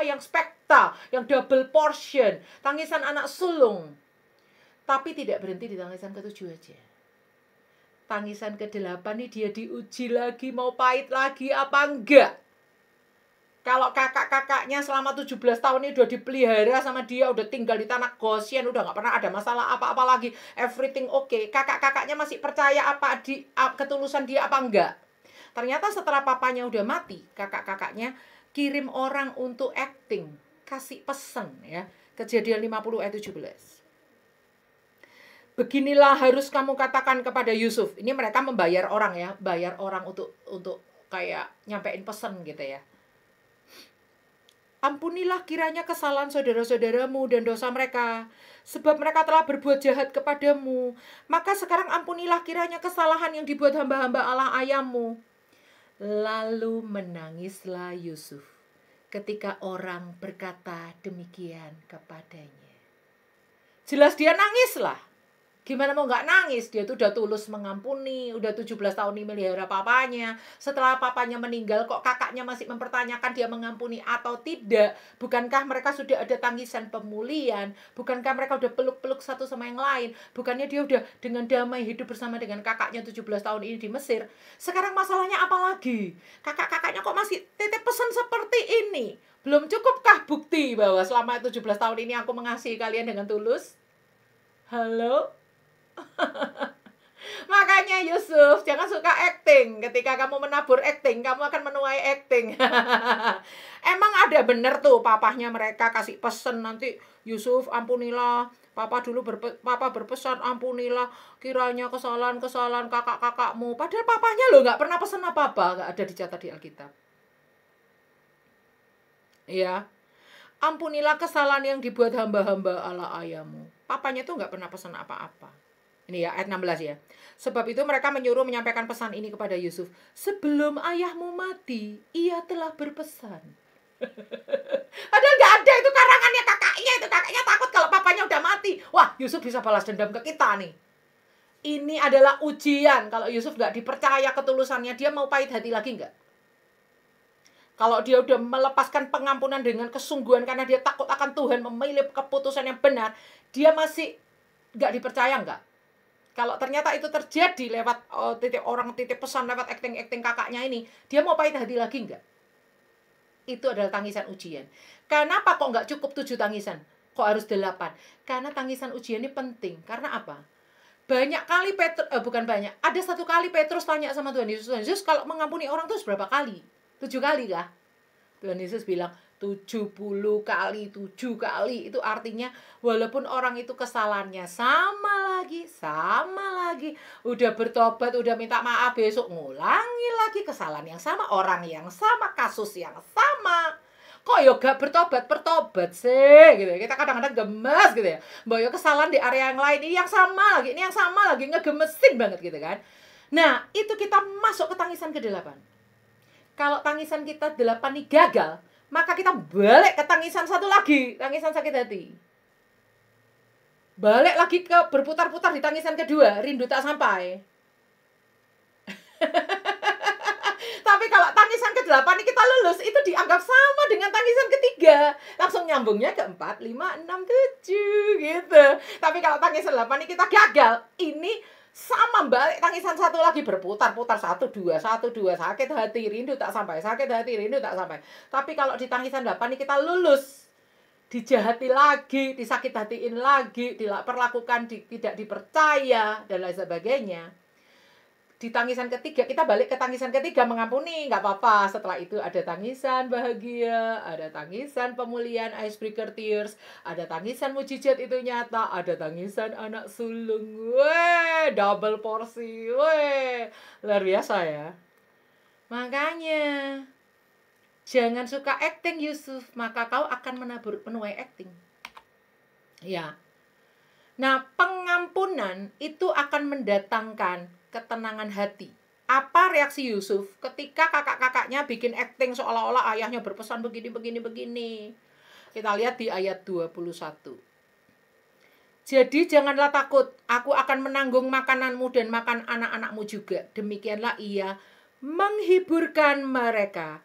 yang spekta, yang double portion. Tangisan anak sulung. Tapi tidak berhenti di tangisan ke-7 aja. Tangisan ke-8 ini dia diuji lagi, mau pahit lagi apa enggak. Kalau kakak-kakaknya selama 17 tahun ini udah dipelihara sama dia, udah tinggal di tanah Goshen, udah gak pernah ada masalah apa-apa lagi, everything okay. Kakak-kakaknya masih percaya ketulusan dia apa enggak. Ternyata setelah papanya udah mati, kakak-kakaknya kirim orang untuk acting, kasih pesan ya. Kejadian 50 ayat 17. Beginilah harus kamu katakan kepada Yusuf. Ini mereka membayar orang ya, bayar orang untuk kayak nyampein pesan gitu ya. Ampunilah kiranya kesalahan saudara-saudaramu dan dosa mereka, sebab mereka telah berbuat jahat kepadamu. Maka sekarang ampunilah kiranya kesalahan yang dibuat hamba-hamba Allah ayahmu. Lalu menangislah Yusuf ketika orang berkata demikian kepadanya. Jelas dia nangislah. Gimana mau nggak nangis? Dia tuh udah tulus mengampuni, udah 17 tahun ini melihara papanya. Setelah papanya meninggal, kok kakaknya masih mempertanyakan dia mengampuni atau tidak? Bukankah mereka sudah ada tangisan pemulihan? Bukankah mereka udah peluk-peluk satu sama yang lain? Bukannya dia udah dengan damai hidup bersama dengan kakaknya 17 tahun ini di Mesir? Sekarang masalahnya apa lagi? Kakak-kakaknya kok masih titip pesan seperti ini? Belum cukupkah bukti bahwa selama 17 tahun ini aku mengasihi kalian dengan tulus? Halo? Makanya Yusuf, jangan suka acting. Ketika kamu menabur acting, kamu akan menuai acting. Emang ada bener tuh papahnya mereka kasih pesan nanti, Yusuf ampunilah. Papa berpesan ampunilah kiranya kesalahan-kesalahan kakak-kakakmu. Padahal papahnya loh nggak pernah pesan apa-apa, nggak ada dicatat di Alkitab. Ya, ampunilah kesalahan yang dibuat hamba-hamba Allah ayahmu. Papanya tuh nggak pernah pesan apa-apa. Ini ya ayat 16 ya. Sebab itu mereka menyuruh menyampaikan pesan ini kepada Yusuf. Sebelum ayahmu mati, ia telah berpesan. Padahal nggak ada itu karangannya kakaknya. Itu kakaknya takut kalau papanya udah mati. Wah, Yusuf bisa balas dendam ke kita nih. Ini adalah ujian. Kalau Yusuf nggak dipercaya ketulusannya, dia mau pahit hati lagi nggak? Kalau dia udah melepaskan pengampunan dengan kesungguhan karena dia takut akan Tuhan, memilih keputusan yang benar, dia masih Nggak dipercaya nggak? Kalau ternyata itu terjadi lewat titip pesan lewat acting kakaknya ini, dia mau pahit hati lagi nggak? Itu adalah tangisan ujian. Kenapa kok nggak cukup 7 tangisan? Kok harus 8? Karena tangisan ujian ini penting. Karena apa? Banyak kali bukan banyak. Ada 1 kali Petrus tanya sama Tuhan Yesus, Tuhan Yesus kalau mengampuni orang itu berapa kali? 7 kali kah? Tuhan Yesus bilang 70 kali, 7 kali. Itu artinya walaupun orang itu kesalahannya sama lagi. Udah bertobat, udah minta maaf, besok ngulangi lagi kesalahan yang sama, orang yang sama, kasus yang sama. Kok ya gak bertobat sih gitu ya. Kita kadang-kadang gemes gitu ya. Mbak ya kesalahan di area yang lain, ini yang sama lagi, ngegemesin banget gitu kan. Nah, itu kita masuk ke tangisan ke-8. Kalau tangisan kita 8 ini gagal, maka kita balik ke tangisan 1 lagi, tangisan sakit hati. Balik lagi ke berputar-putar di tangisan kedua, rindu tak sampai. Tapi kalau tangisan ke-8 ini kita lulus, itu dianggap sama dengan tangisan ketiga. Langsung nyambungnya ke 4, 5, 6, 7 gitu. Tapi kalau tangisan 8 ini kita gagal, ini sama balik tangisan 1 lagi, berputar-putar 1, 2, sakit hati, rindu tak sampai, sakit hati, rindu tak sampai. Tapi kalau di tangisan 8 ini kita lulus, dijahati lagi, disakit hatiin lagi, diperlakukan tidak dipercaya dan lain sebagainya. Di tangisan ketiga, kita balik ke tangisan ketiga, mengampuni, nggak apa-apa. Setelah itu ada tangisan bahagia, ada tangisan pemulihan, icebreaker tears, ada tangisan mujizat itu nyata, ada tangisan anak sulung. Weh, double porsi. Weh, luar biasa ya. Makanya, jangan suka acting Yusuf, maka kau akan menuai acting. Ya. Nah, pengampunan itu akan mendatangkan ketenangan hati. Apa reaksi Yusuf ketika kakak-kakaknya bikin acting seolah-olah ayahnya berpesan begini. Kita lihat di ayat 21. Jadi janganlah takut, aku akan menanggung makananmu dan makan anak-anakmu juga. Demikianlah ia menghiburkan mereka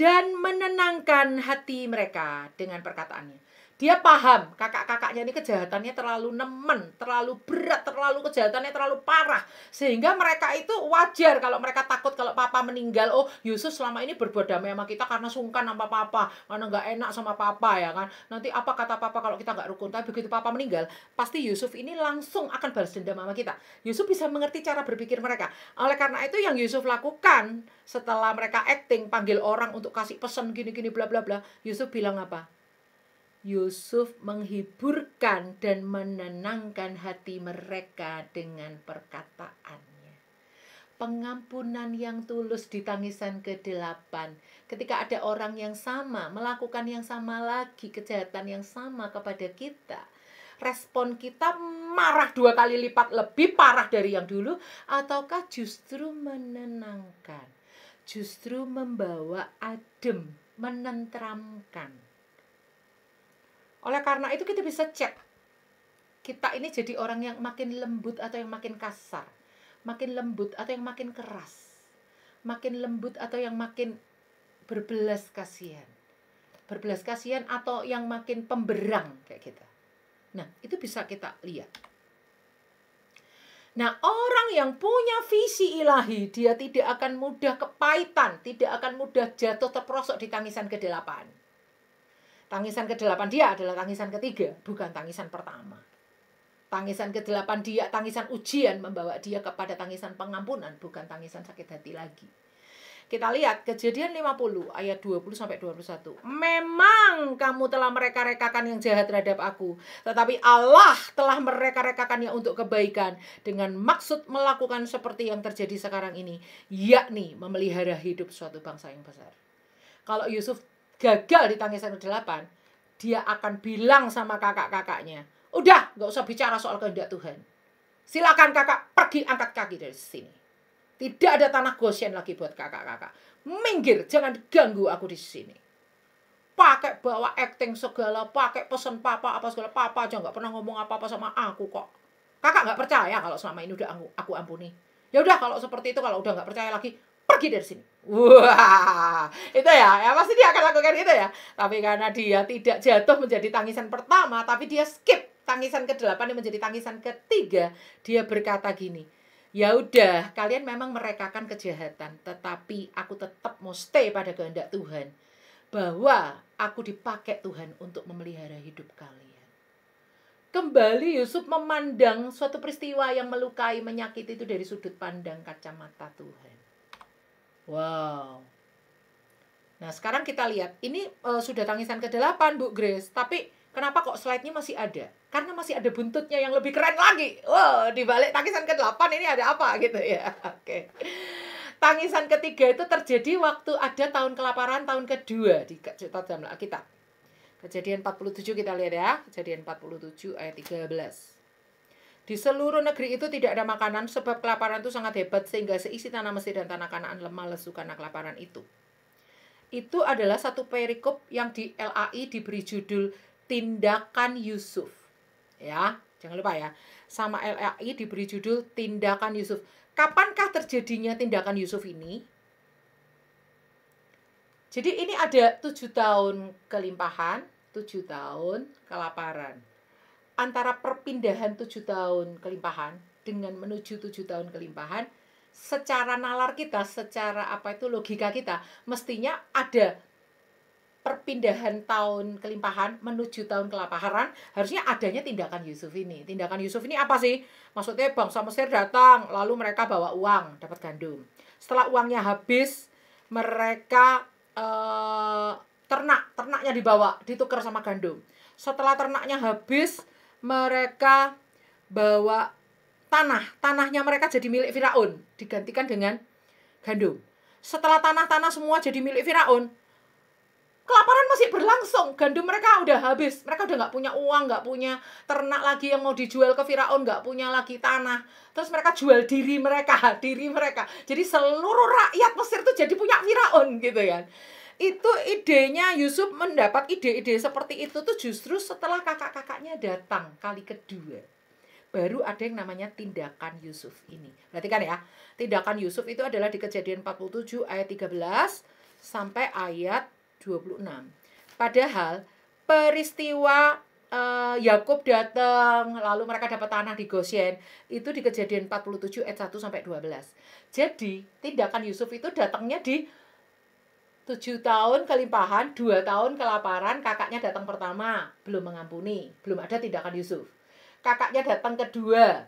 dan menenangkan hati mereka dengan perkataannya. Dia paham kakak-kakaknya ini kejahatannya terlalu nemen, terlalu berat, kejahatannya terlalu parah. Sehingga mereka itu wajar kalau mereka takut kalau papa meninggal. Oh, Yusuf selama ini berbuat damai sama kita karena sungkan sama papa, karena nggak enak sama papa ya kan. Nanti apa kata papa kalau kita nggak rukun. Tapi begitu papa meninggal, pasti Yusuf ini langsung akan balas dendam sama kita. Yusuf bisa mengerti cara berpikir mereka. Oleh karena itu yang Yusuf lakukan setelah mereka acting, panggil orang untuk kasih pesan gini-gini bla bla bla. Yusuf bilang apa? Yusuf menghiburkan dan menenangkan hati mereka dengan perkataannya. Pengampunan yang tulus di tangisan ke-8. Ketika ada orang yang sama, melakukan yang sama lagi, kejahatan yang sama kepada kita. Respon kita marah 2 kali lipat lebih parah dari yang dulu. Ataukah justru menenangkan. Justru membawa adem, menenteramkan. Oleh karena itu kita bisa cek. Kita ini jadi orang yang makin lembut atau yang makin kasar. Makin lembut atau yang makin keras. Makin lembut atau yang makin berbelas kasihan. Berbelas kasihan atau yang makin pemberang kayak kita. Nah, itu bisa kita lihat. Nah, orang yang punya visi ilahi, dia tidak akan mudah kepahitan, tidak akan mudah jatuh terperosok di tangisan ke-8. Tangisan ke-8 dia adalah tangisan ketiga, bukan tangisan pertama. Tangisan ke-8 dia, tangisan ujian membawa dia kepada tangisan pengampunan, bukan tangisan sakit hati lagi. Kita lihat Kejadian 50 ayat 20-21. Memang kamu telah mereka-rekakan yang jahat terhadap aku, tetapi Allah telah mereka-rekakannya untuk kebaikan dengan maksud melakukan seperti yang terjadi sekarang ini, yakni memelihara hidup suatu bangsa yang besar. Kalau Yusuf gagal di tangisan ke-8, dia akan bilang sama kakak-kakaknya, udah gak usah bicara soal kehendak Tuhan. Silakan kakak pergi angkat kaki dari sini. Tidak ada tanah Goshen lagi buat kakak-kakak. Minggir, jangan ganggu aku di sini. Pakai bawa acting segala, pakai pesan papa apa segala, papa aja gak pernah ngomong apa-apa sama aku kok. Kakak gak percaya kalau selama ini udah aku ampuni. Ya udah kalau seperti itu, kalau udah gak percaya lagi, pergi dari sini. Wah, itu ya pasti dia akan lakukan itu ya. Tapi karena dia tidak jatuh menjadi tangisan pertama, tapi dia skip tangisan ke-8 yang menjadi tangisan ketiga, dia berkata gini, ya udah, kalian memang merekakan kejahatan, tetapi aku tetap mau stay pada kehendak Tuhan, bahwa aku dipakai Tuhan untuk memelihara hidup kalian. Kembali Yusuf memandang suatu peristiwa yang melukai, menyakiti itu dari sudut pandang kacamata Tuhan. Wow. Nah sekarang kita lihat, ini sudah tangisan ke-8 Bu Grace, tapi kenapa kok slide-nya masih ada? Karena masih ada buntutnya yang lebih keren lagi. Wow, di balik tangisan ke-8 ini ada apa gitu ya. Oke. Tangisan ketiga itu terjadi waktu ada tahun kelaparan, tahun kedua di dalam Alkitab. Kejadian 47 kita lihat ya. Kejadian 47 ayat 13. Di seluruh negeri itu tidak ada makanan sebab kelaparan itu sangat hebat sehingga seisi tanah Mesir dan tanah Kanaan lemah lesu karena kelaparan itu. Itu adalah satu perikop yang di LAI diberi judul Tindakan Yusuf. Ya, jangan lupa ya. Sama LAI diberi judul Tindakan Yusuf. Kapankah terjadinya tindakan Yusuf ini? Jadi ini ada 7 tahun kelimpahan, 7 tahun kelaparan. Antara perpindahan 7 tahun kelimpahan dengan menuju 7 tahun kelimpahan, secara nalar kita, secara logika kita, mestinya ada perpindahan tahun kelimpahan menuju tahun kelaparan, harusnya adanya tindakan Yusuf ini. Tindakan Yusuf ini apa sih? Maksudnya bangsa Mesir datang, lalu mereka bawa uang, dapat gandum. Setelah uangnya habis, mereka ternaknya dibawa, ditukar sama gandum. Setelah ternaknya habis, mereka bawa tanahnya mereka jadi milik Firaun, digantikan dengan gandum. Setelah tanah semua jadi milik Firaun, kelaparan masih berlangsung, gandum mereka udah habis, mereka udah nggak punya uang, nggak punya ternak lagi yang mau dijual ke Firaun, nggak punya lagi tanah, terus mereka jual diri mereka. Jadi seluruh rakyat Mesir tuh jadi punya Firaun gitu kan. Itu idenya Yusuf mendapat ide-ide seperti itu tuh justru setelah kakak-kakaknya datang kali kedua. Baru ada yang namanya tindakan Yusuf ini. Perhatikan ya, tindakan Yusuf itu adalah di Kejadian 47 ayat 13 sampai ayat 26. Padahal peristiwa Yakub datang, lalu mereka dapat tanah di Goshen, itu di Kejadian 47 ayat 1 sampai 12. Jadi, tindakan Yusuf itu datangnya di 7 tahun kelimpahan, 2 tahun kelaparan, kakaknya datang pertama, belum mengampuni, belum ada tindakan Yusuf. Kakaknya datang kedua,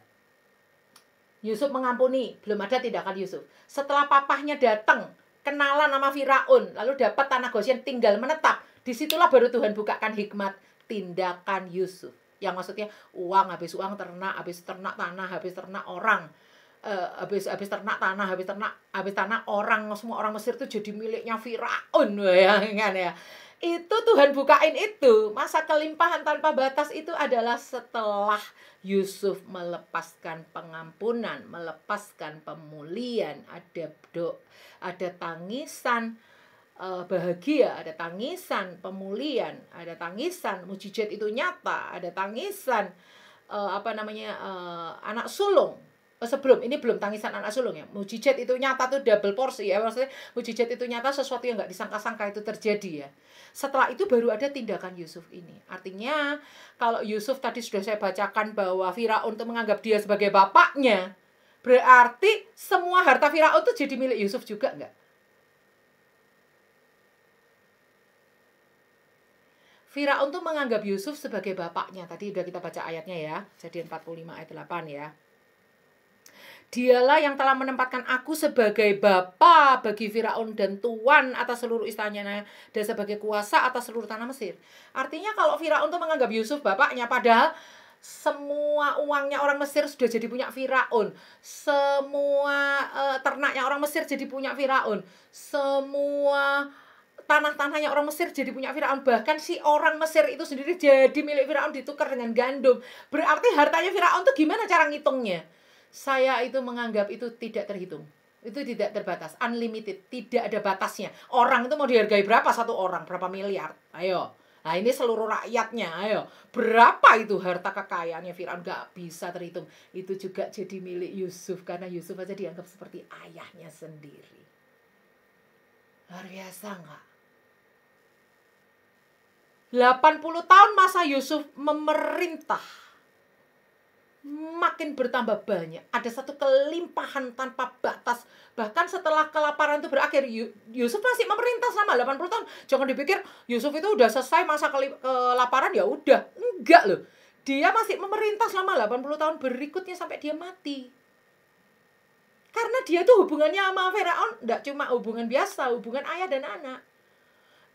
Yusuf mengampuni, belum ada tindakan Yusuf. Setelah papahnya datang, kenalan sama Firaun, lalu dapat tanah Goshen, tinggal menetap. Disitulah baru Tuhan bukakan hikmat tindakan Yusuf. Yang maksudnya uang, habis uang ternak, habis ternak tanah, habis ternak orang. Habis ternak tanah, habis tanah orang, semua orang Mesir itu jadi miliknya Firaun, bayangkan ya. Itu Tuhan bukain itu. Masa kelimpahan tanpa batas itu adalah setelah Yusuf melepaskan pengampunan, melepaskan pemulihan, ada tangisan bahagia, ada tangisan pemulihan, ada tangisan mujizat itu nyata, ada tangisan anak sulung. Sebelum ini belum tangisan anak sulung ya, mujizat itu nyata tuh double porsi ya, maksudnya mujizat itu nyata, sesuatu yang nggak disangka-sangka itu terjadi ya. Setelah itu baru ada tindakan Yusuf ini. Artinya kalau Yusuf tadi sudah saya bacakan bahwa Firaun itu menganggap dia sebagai bapaknya, berarti semua harta Firaun itu jadi milik Yusuf juga nggak? Firaun tuh menganggap Yusuf sebagai bapaknya. Tadi udah kita baca ayatnya ya, Kejadian 45 ayat 8 ya. Dialah yang telah menempatkan aku sebagai bapa bagi Firaun dan tuan atas seluruh istananya dan sebagai kuasa atas seluruh tanah Mesir. Artinya kalau Firaun tuh menganggap Yusuf bapaknya, padahal semua uangnya orang Mesir sudah jadi punya Firaun. Semua ternaknya orang Mesir jadi punya Firaun. Semua tanah-tanahnya orang Mesir jadi punya Firaun. Bahkan si orang Mesir itu sendiri jadi milik Firaun, ditukar dengan gandum. Berarti hartanya Firaun tuh gimana cara ngitungnya? Saya itu menganggap itu tidak terhitung. Itu tidak terbatas, unlimited, tidak ada batasnya. Orang itu mau dihargai berapa satu orang? Berapa miliar? Ayo. Nah, ini seluruh rakyatnya. Ayo. Berapa itu harta kekayaannya Firaun? Gak bisa terhitung. Itu juga jadi milik Yusuf, karena Yusuf aja dianggap seperti ayahnya sendiri. Luar biasa enggak? 80 tahun masa Yusuf memerintah makin bertambah banyak. Ada satu kelimpahan tanpa batas. Bahkan setelah kelaparan itu berakhir, Yusuf masih memerintah selama 80 tahun. Jangan dipikir Yusuf itu udah selesai masa kelaparan, ya udah. Enggak loh. Dia masih memerintah selama 80 tahun berikutnya sampai dia mati. Karena dia tuh hubungannya sama Firaun enggak cuma hubungan biasa, hubungan ayah dan anak.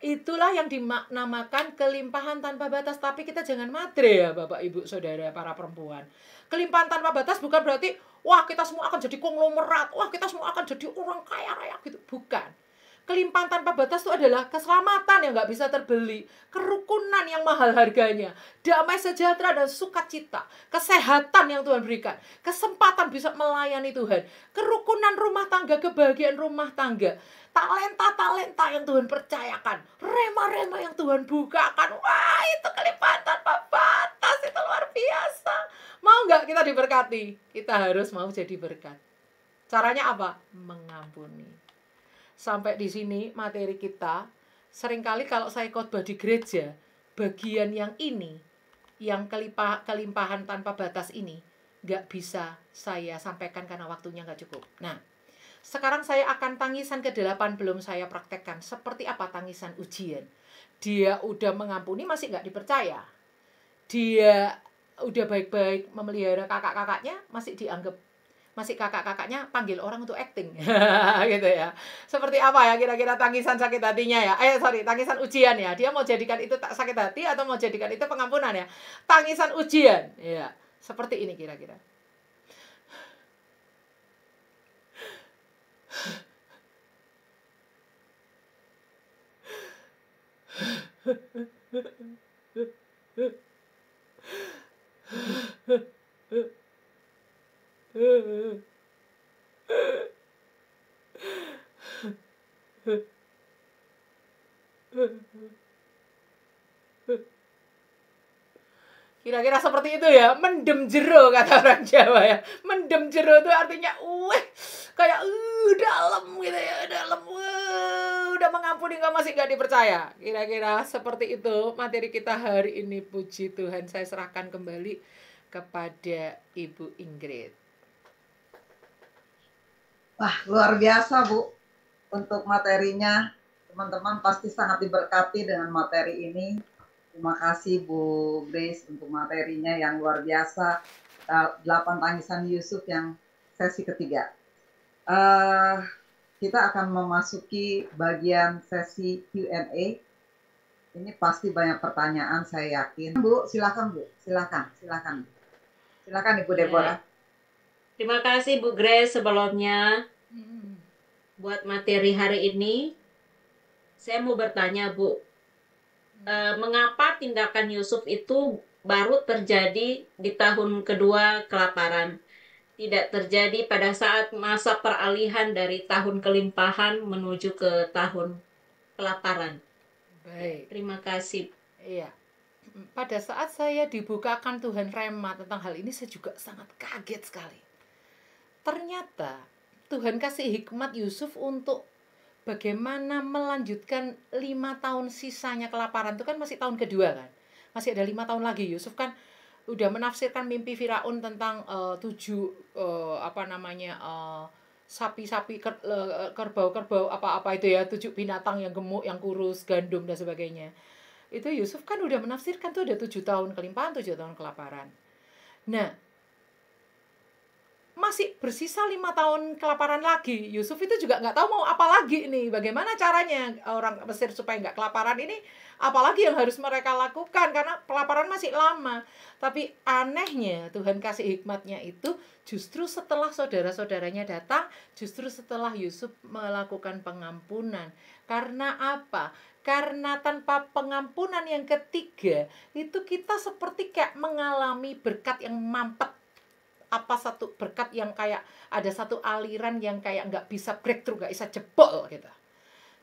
Itulah yang dinamakan kelimpahan tanpa batas. Tapi kita jangan matre ya Bapak, Ibu, Saudara, para perempuan. Kelimpahan tanpa batas bukan berarti, wah kita semua akan jadi konglomerat, wah kita semua akan jadi orang kaya raya gitu. Bukan. Kelimpahan tanpa batas itu adalah keselamatan yang nggak bisa terbeli, kerukunan yang mahal harganya, damai sejahtera dan sukacita, kesehatan yang Tuhan berikan, kesempatan bisa melayani Tuhan, kerukunan rumah tangga, kebahagiaan rumah tangga, talenta-talenta yang Tuhan percayakan, rema-rema yang Tuhan bukakan. Wah, itu kelimpahan tanpa batas, itu luar biasa. Mau nggak kita diberkati? Kita harus mau jadi berkat. Caranya apa? Mengampuni. Sampai di sini materi kita. Seringkali kalau saya khotbah di gereja, bagian yang ini, yang kelimpahan tanpa batas ini, nggak bisa saya sampaikan karena waktunya nggak cukup. Nah, sekarang saya akan tangisan ke-8 belum saya praktekkan. Seperti apa tangisan ujian? Dia udah mengampuni masih nggak dipercaya. Dia udah baik-baik memelihara kakak-kakaknya masih dianggap, masih kakak-kakaknya panggil orang untuk acting. Gitu ya. Seperti apa ya kira-kira tangisan sakit hatinya ya? Tangisan ujian ya. Dia mau jadikan itu sakit hati atau mau jadikan itu pengampunan ya? Tangisan ujian. Ya, seperti ini kira-kira. Kira-kira seperti itu ya, mendem jero kata orang Jawa ya. Mendem jero itu artinya kayak dalam gitu ya, dalam udah mengampuni kok masih gak dipercaya. Kira-kira seperti itu materi kita hari ini. Puji Tuhan, saya serahkan kembali kepada Ibu Ingrid. Wah, luar biasa Bu untuk materinya. Teman-teman pasti sangat diberkati dengan materi ini. Terima kasih Bu Grace untuk materinya yang luar biasa. 8 tangisan Yusuf yang sesi ketiga. Kita akan memasuki bagian sesi Q&A. Ini pasti banyak pertanyaan, saya yakin. Bu, silakan Bu, silakan. Silakan Ibu Deborah. Terima kasih Bu Grace sebelumnya buat materi hari ini. Saya mau bertanya Bu, mengapa tindakan Yusuf itu baru terjadi di tahun kedua kelaparan? Tidak terjadi pada saat masa peralihan dari tahun kelimpahan menuju ke tahun kelaparan. Baik. Terima kasih. Iya. Pada saat saya dibukakan Tuhan rema tentang hal ini, saya juga sangat kaget sekali. Ternyata Tuhan kasih hikmat Yusuf untuk bagaimana melanjutkan 5 tahun sisanya kelaparan. Itu kan masih tahun kedua kan. Masih ada 5 tahun lagi. Yusuf kan udah menafsirkan mimpi Firaun tentang 7 sapi-sapi, kerbau-kerbau apa-apa itu ya, 7 binatang yang gemuk, yang kurus, gandum dan sebagainya. Itu Yusuf kan udah menafsirkan tuh ada 7 tahun kelimpahan, 7 tahun kelaparan. Nah, masih bersisa 5 tahun kelaparan lagi. Yusuf itu juga nggak tahu mau apa lagi nih. Bagaimana caranya orang Mesir supaya nggak kelaparan ini? Apalagi yang harus mereka lakukan karena kelaparan masih lama. Tapi anehnya Tuhan kasih hikmatnya itu justru setelah saudara-saudaranya datang, justru setelah Yusuf melakukan pengampunan. Karena apa? Karena tanpa pengampunan yang ketiga, itu kita seperti kayak mengalami berkat yang mampet. Apa satu berkat yang kayak ada satu aliran yang kayak nggak bisa breakthrough, nggak bisa jebol gitu.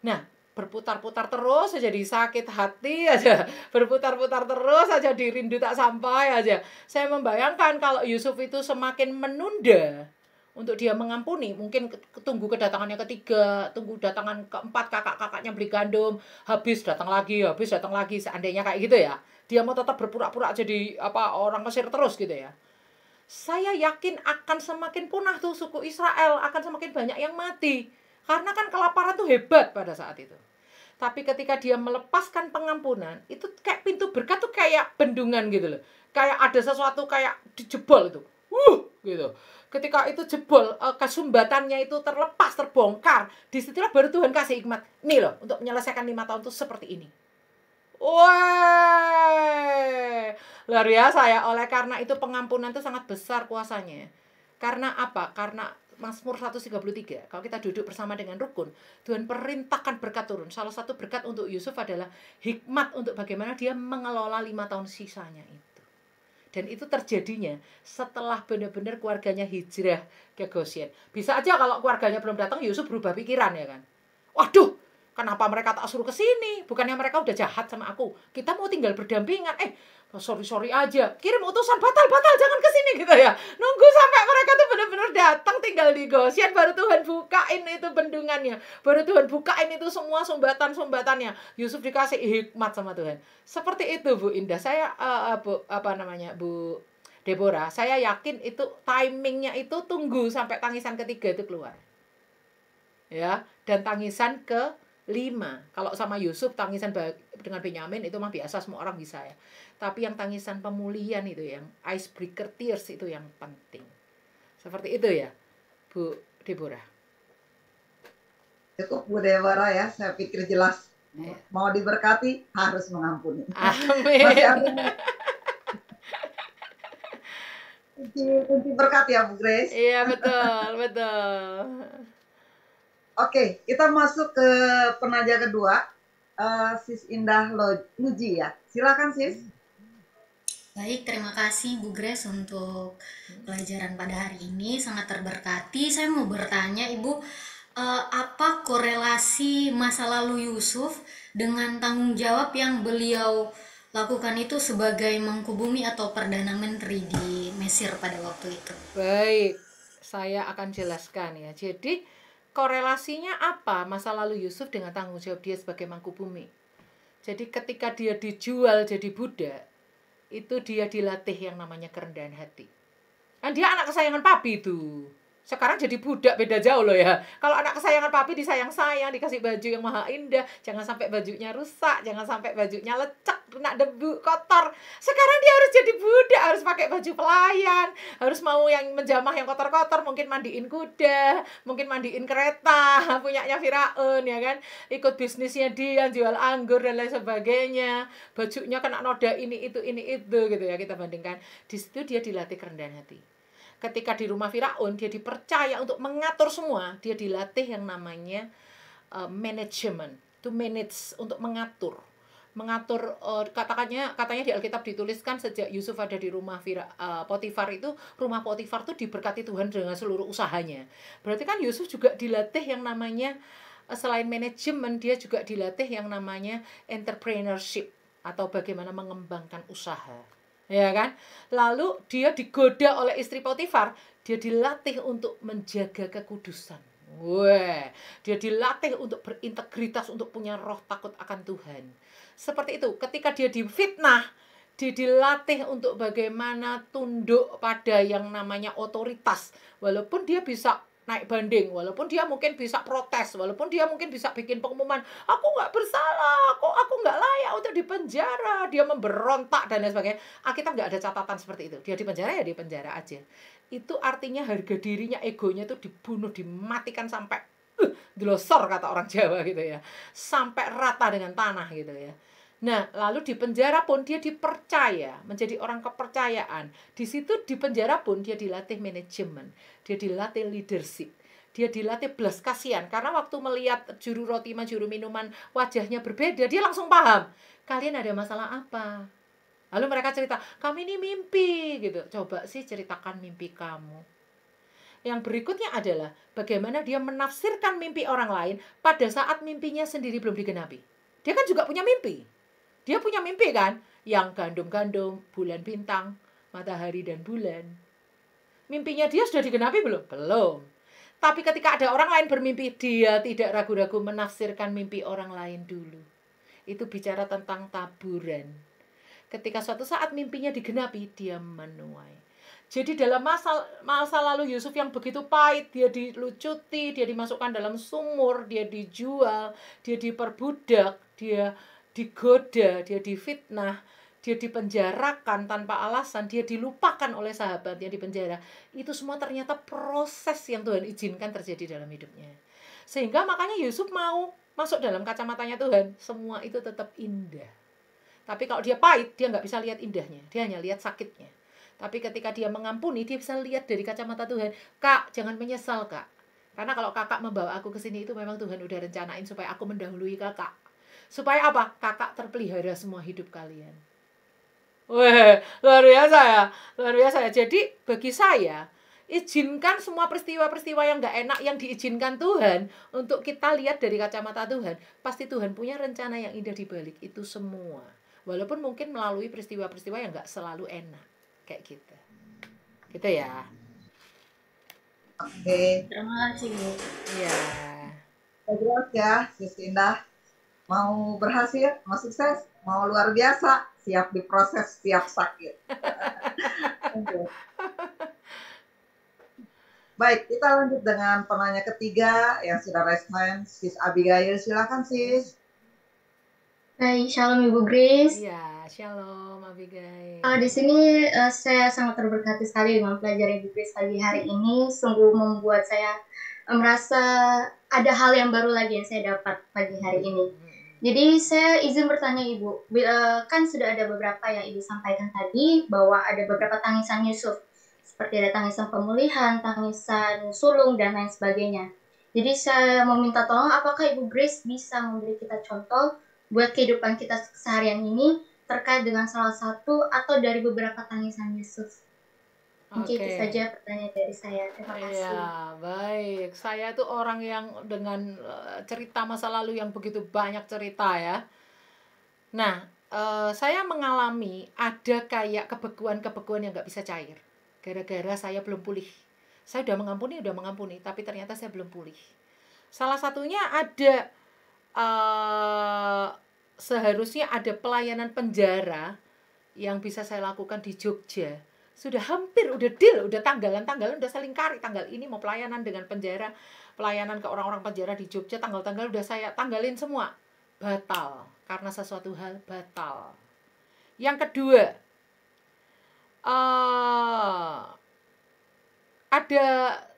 Nah, berputar-putar terus aja di sakit hati aja, berputar-putar terus aja di rindu tak sampai aja. Saya membayangkan kalau Yusuf itu semakin menunda untuk dia mengampuni, mungkin tunggu kedatangannya ketiga, tunggu datangan keempat, kakak-kakaknya beli gandum, habis datang lagi, seandainya kayak gitu ya. Dia mau tetap berpura-pura jadi orang Mesir terus gitu ya. saya yakin akan semakin punah tuh suku Israel, akan semakin banyak yang mati. Karena kan kelaparan tuh hebat pada saat itu. Tapi ketika dia melepaskan pengampunan, itu kayak pintu berkat tuh kayak bendungan gitu loh. Kayak ada sesuatu kayak dijebol itu. Gitu. Ketika itu jebol, kesumbatannya itu terlepas, terbongkar. Disitulah baru Tuhan kasih hikmat. Nih loh, untuk menyelesaikan 5 tahun itu seperti ini. Wah, luar biasa ya. Oleh karena itu pengampunan itu sangat besar kuasanya. Karena apa? Karena Mazmur 133, kalau kita duduk bersama dengan rukun, Tuhan perintahkan berkat turun. Salah satu berkat untuk Yusuf adalah hikmat untuk bagaimana dia mengelola 5 tahun sisanya itu. Dan itu terjadinya setelah benar-benar keluarganya hijrah ke Goshen. Bisa aja kalau keluarganya belum datang, Yusuf berubah pikiran ya kan. Waduh, kenapa mereka tak suruh ke sini? Bukannya mereka udah jahat sama aku. Kita mau tinggal berdampingan. Sorry aja. Kirim utusan, batal, jangan ke sini gitu ya. Nunggu sampai mereka tuh benar-benar datang tinggal di Goshen, baru Tuhan bukain itu bendungannya. Baru Tuhan bukain itu semua sumbatan-sumbatannya. Yusuf dikasih hikmat sama Tuhan. Seperti itu Bu Indah. Saya Bu Deborah, saya yakin itu timingnya itu tunggu sampai tangisan ketiga itu keluar. Ya, dan tangisan ke-5. Kalau sama Yusuf tangisan dengan Benyamin itu mah biasa, semua orang bisa ya. Tapi yang tangisan pemulihan itu, yang icebreaker tears itu yang penting. Seperti itu ya, Bu Deborah. Cukup Bu Deborah ya, saya pikir jelas. Mau diberkati harus mengampuni. Amin. Masih ada kunci berkat ya Bu Grace. Iya betul. Oke, kita masuk ke penaja kedua, Sis Indah Luji ya. Silakan Sis. Baik, terima kasih Bu Grace untuk pelajaran pada hari ini, sangat terberkati. Saya mau bertanya Ibu, apa korelasi masa lalu Yusuf dengan tanggung jawab yang beliau lakukan itu sebagai Mangku Bumi atau Perdana Menteri di Mesir pada waktu itu? Baik, saya akan jelaskan ya. Jadi korelasinya apa masa lalu Yusuf dengan tanggung jawab dia sebagai Mangku Bumi? Jadi ketika dia dijual jadi budak, itu dia dilatih yang namanya kerendahan hati. Kan dia anak kesayangan papi itu. Sekarang jadi budak beda jauh loh ya. Kalau anak kesayangan papi disayang-sayang, dikasih baju yang maha indah, jangan sampai bajunya rusak, jangan sampai bajunya lecek, kena debu, kotor. Sekarang dia harus jadi budak, harus pakai baju pelayan, harus mau yang menjamah yang kotor-kotor, mungkin mandiin kuda, mungkin mandiin kereta, punyanya Firaun ya kan. Ikut bisnisnya dia, jual anggur dan lain sebagainya. Bajunya kena noda ini itu gitu ya, kita bandingkan. Di situ dia dilatih kerendahan hati. Ketika di rumah Firaun, dia dipercaya untuk mengatur semua. Dia dilatih yang namanya management, to manage, untuk mengatur. Katanya di Alkitab dituliskan sejak Yusuf ada di rumah Potifar itu, rumah Potifar itu diberkati Tuhan dengan seluruh usahanya. Berarti kan Yusuf juga dilatih yang namanya, selain manajemen, dia juga dilatih yang namanya entrepreneurship, atau bagaimana mengembangkan usaha. Ya kan? Lalu dia digoda oleh istri Potifar, dia dilatih untuk menjaga kekudusan. Dia dilatih untuk berintegritas, untuk punya roh takut akan Tuhan. Seperti itu, ketika dia difitnah, dia dilatih untuk bagaimana tunduk pada yang namanya otoritas. Walaupun dia bisa naik banding, walaupun dia mungkin bisa protes, walaupun dia mungkin bisa bikin pengumuman, aku nggak bersalah, aku nggak layak untuk dipenjara, dia memberontak dan lain sebagainya. Alkitab nggak ada catatan seperti itu. Dia dipenjara ya dipenjara aja. Itu artinya harga dirinya, egonya itu dibunuh, dimatikan sampai dilosor kata orang Jawa gitu ya, sampai rata dengan tanah gitu ya. Nah, lalu di penjara pun dia dipercaya, menjadi orang kepercayaan. Di situ di penjara pun dia dilatih manajemen, dia dilatih leadership, dia dilatih belas kasihan. Karena waktu melihat juru roti sama juru minuman wajahnya berbeda, dia langsung paham, kalian ada masalah apa. Lalu mereka cerita, kami ini mimpi gitu. Coba sih ceritakan mimpi kamu. Yang berikutnya adalah bagaimana dia menafsirkan mimpi orang lain pada saat mimpinya sendiri belum digenapi. Dia kan juga punya mimpi. Dia punya mimpi kan, yang gandum-gandum, bulan bintang, matahari dan bulan. Mimpinya dia sudah digenapi belum? Belum. Tapi ketika ada orang lain bermimpi, dia tidak ragu-ragu menafsirkan mimpi orang lain dulu. Itu bicara tentang taburan. Ketika suatu saat mimpinya digenapi, dia menuai. Jadi dalam masa lalu Yusuf yang begitu pahit, dia dilucuti, dia dimasukkan dalam sumur, dia dijual, dia diperbudak, dia digoda, dia difitnah, dia dipenjarakan tanpa alasan, dia dilupakan oleh sahabatnya di penjara. Itu semua ternyata proses yang Tuhan izinkan terjadi dalam hidupnya. Sehingga makanya Yusuf mau masuk dalam kacamatanya Tuhan. Semua itu tetap indah. Tapi kalau dia pahit, dia nggak bisa lihat indahnya. Dia hanya lihat sakitnya. Tapi ketika dia mengampuni, dia bisa lihat dari kacamata Tuhan. Kak, jangan menyesal, Kak. Karena kalau kakak membawa aku ke sini itu memang Tuhan udah rencanain supaya aku mendahului kakak. Supaya apa? Kakak terpelihara semua hidup kalian. Wah, luar biasa ya. Luar biasa ya. Jadi bagi saya, izinkan semua peristiwa-peristiwa yang gak enak yang diizinkan Tuhan untuk kita lihat dari kacamata Tuhan. Pasti Tuhan punya rencana yang indah di balik itu semua. Walaupun mungkin melalui peristiwa-peristiwa yang gak selalu enak. Kayak gitu. Gitu ya. Oke. Terima kasih, Bu. Iya. Jelas ya, Sis Indah. Mau berhasil, mau sukses, mau luar biasa, siap diproses, siap sakit. Baik, kita lanjut dengan penanya ketiga yang sudah raise hand, Sis Abigail. Silakan, Sis. Baik, shalom Ibu Grace. Iya, shalom Abigail. Di sini saya sangat terberkati sekali dengan pelajaran Ibu Grace pagi hari ini. Sungguh membuat saya merasa ada hal yang baru lagi yang saya dapat pagi hari ini. Jadi saya izin bertanya Ibu, kan sudah ada beberapa yang Ibu sampaikan tadi bahwa ada beberapa tangisan Yusuf. Seperti ada tangisan pemulihan, tangisan sulung, dan lain sebagainya. Jadi saya mau minta tolong, apakah Ibu Grace bisa memberi kita contoh buat kehidupan kita seharian ini terkait dengan salah satu atau dari beberapa tangisan Yusuf. Mungkin itu saja pertanyaan dari saya. Terima kasih. Ya, baik. Saya tuh orang yang dengan cerita masa lalu yang begitu banyak cerita ya. Nah, saya mengalami ada kayak kebekuan-kebekuan yang gak bisa cair. Gara-gara saya belum pulih. Saya udah mengampuni, tapi ternyata saya belum pulih. Salah satunya ada seharusnya ada pelayanan penjara yang bisa saya lakukan di Jogja. Sudah hampir, udah deal, udah tanggalan udah saling kari. Tanggal ini mau pelayanan dengan penjara, pelayanan ke orang-orang penjara di Jogja, tanggal-tanggal udah saya tanggalin semua. Batal, karena sesuatu hal batal. Yang kedua, ada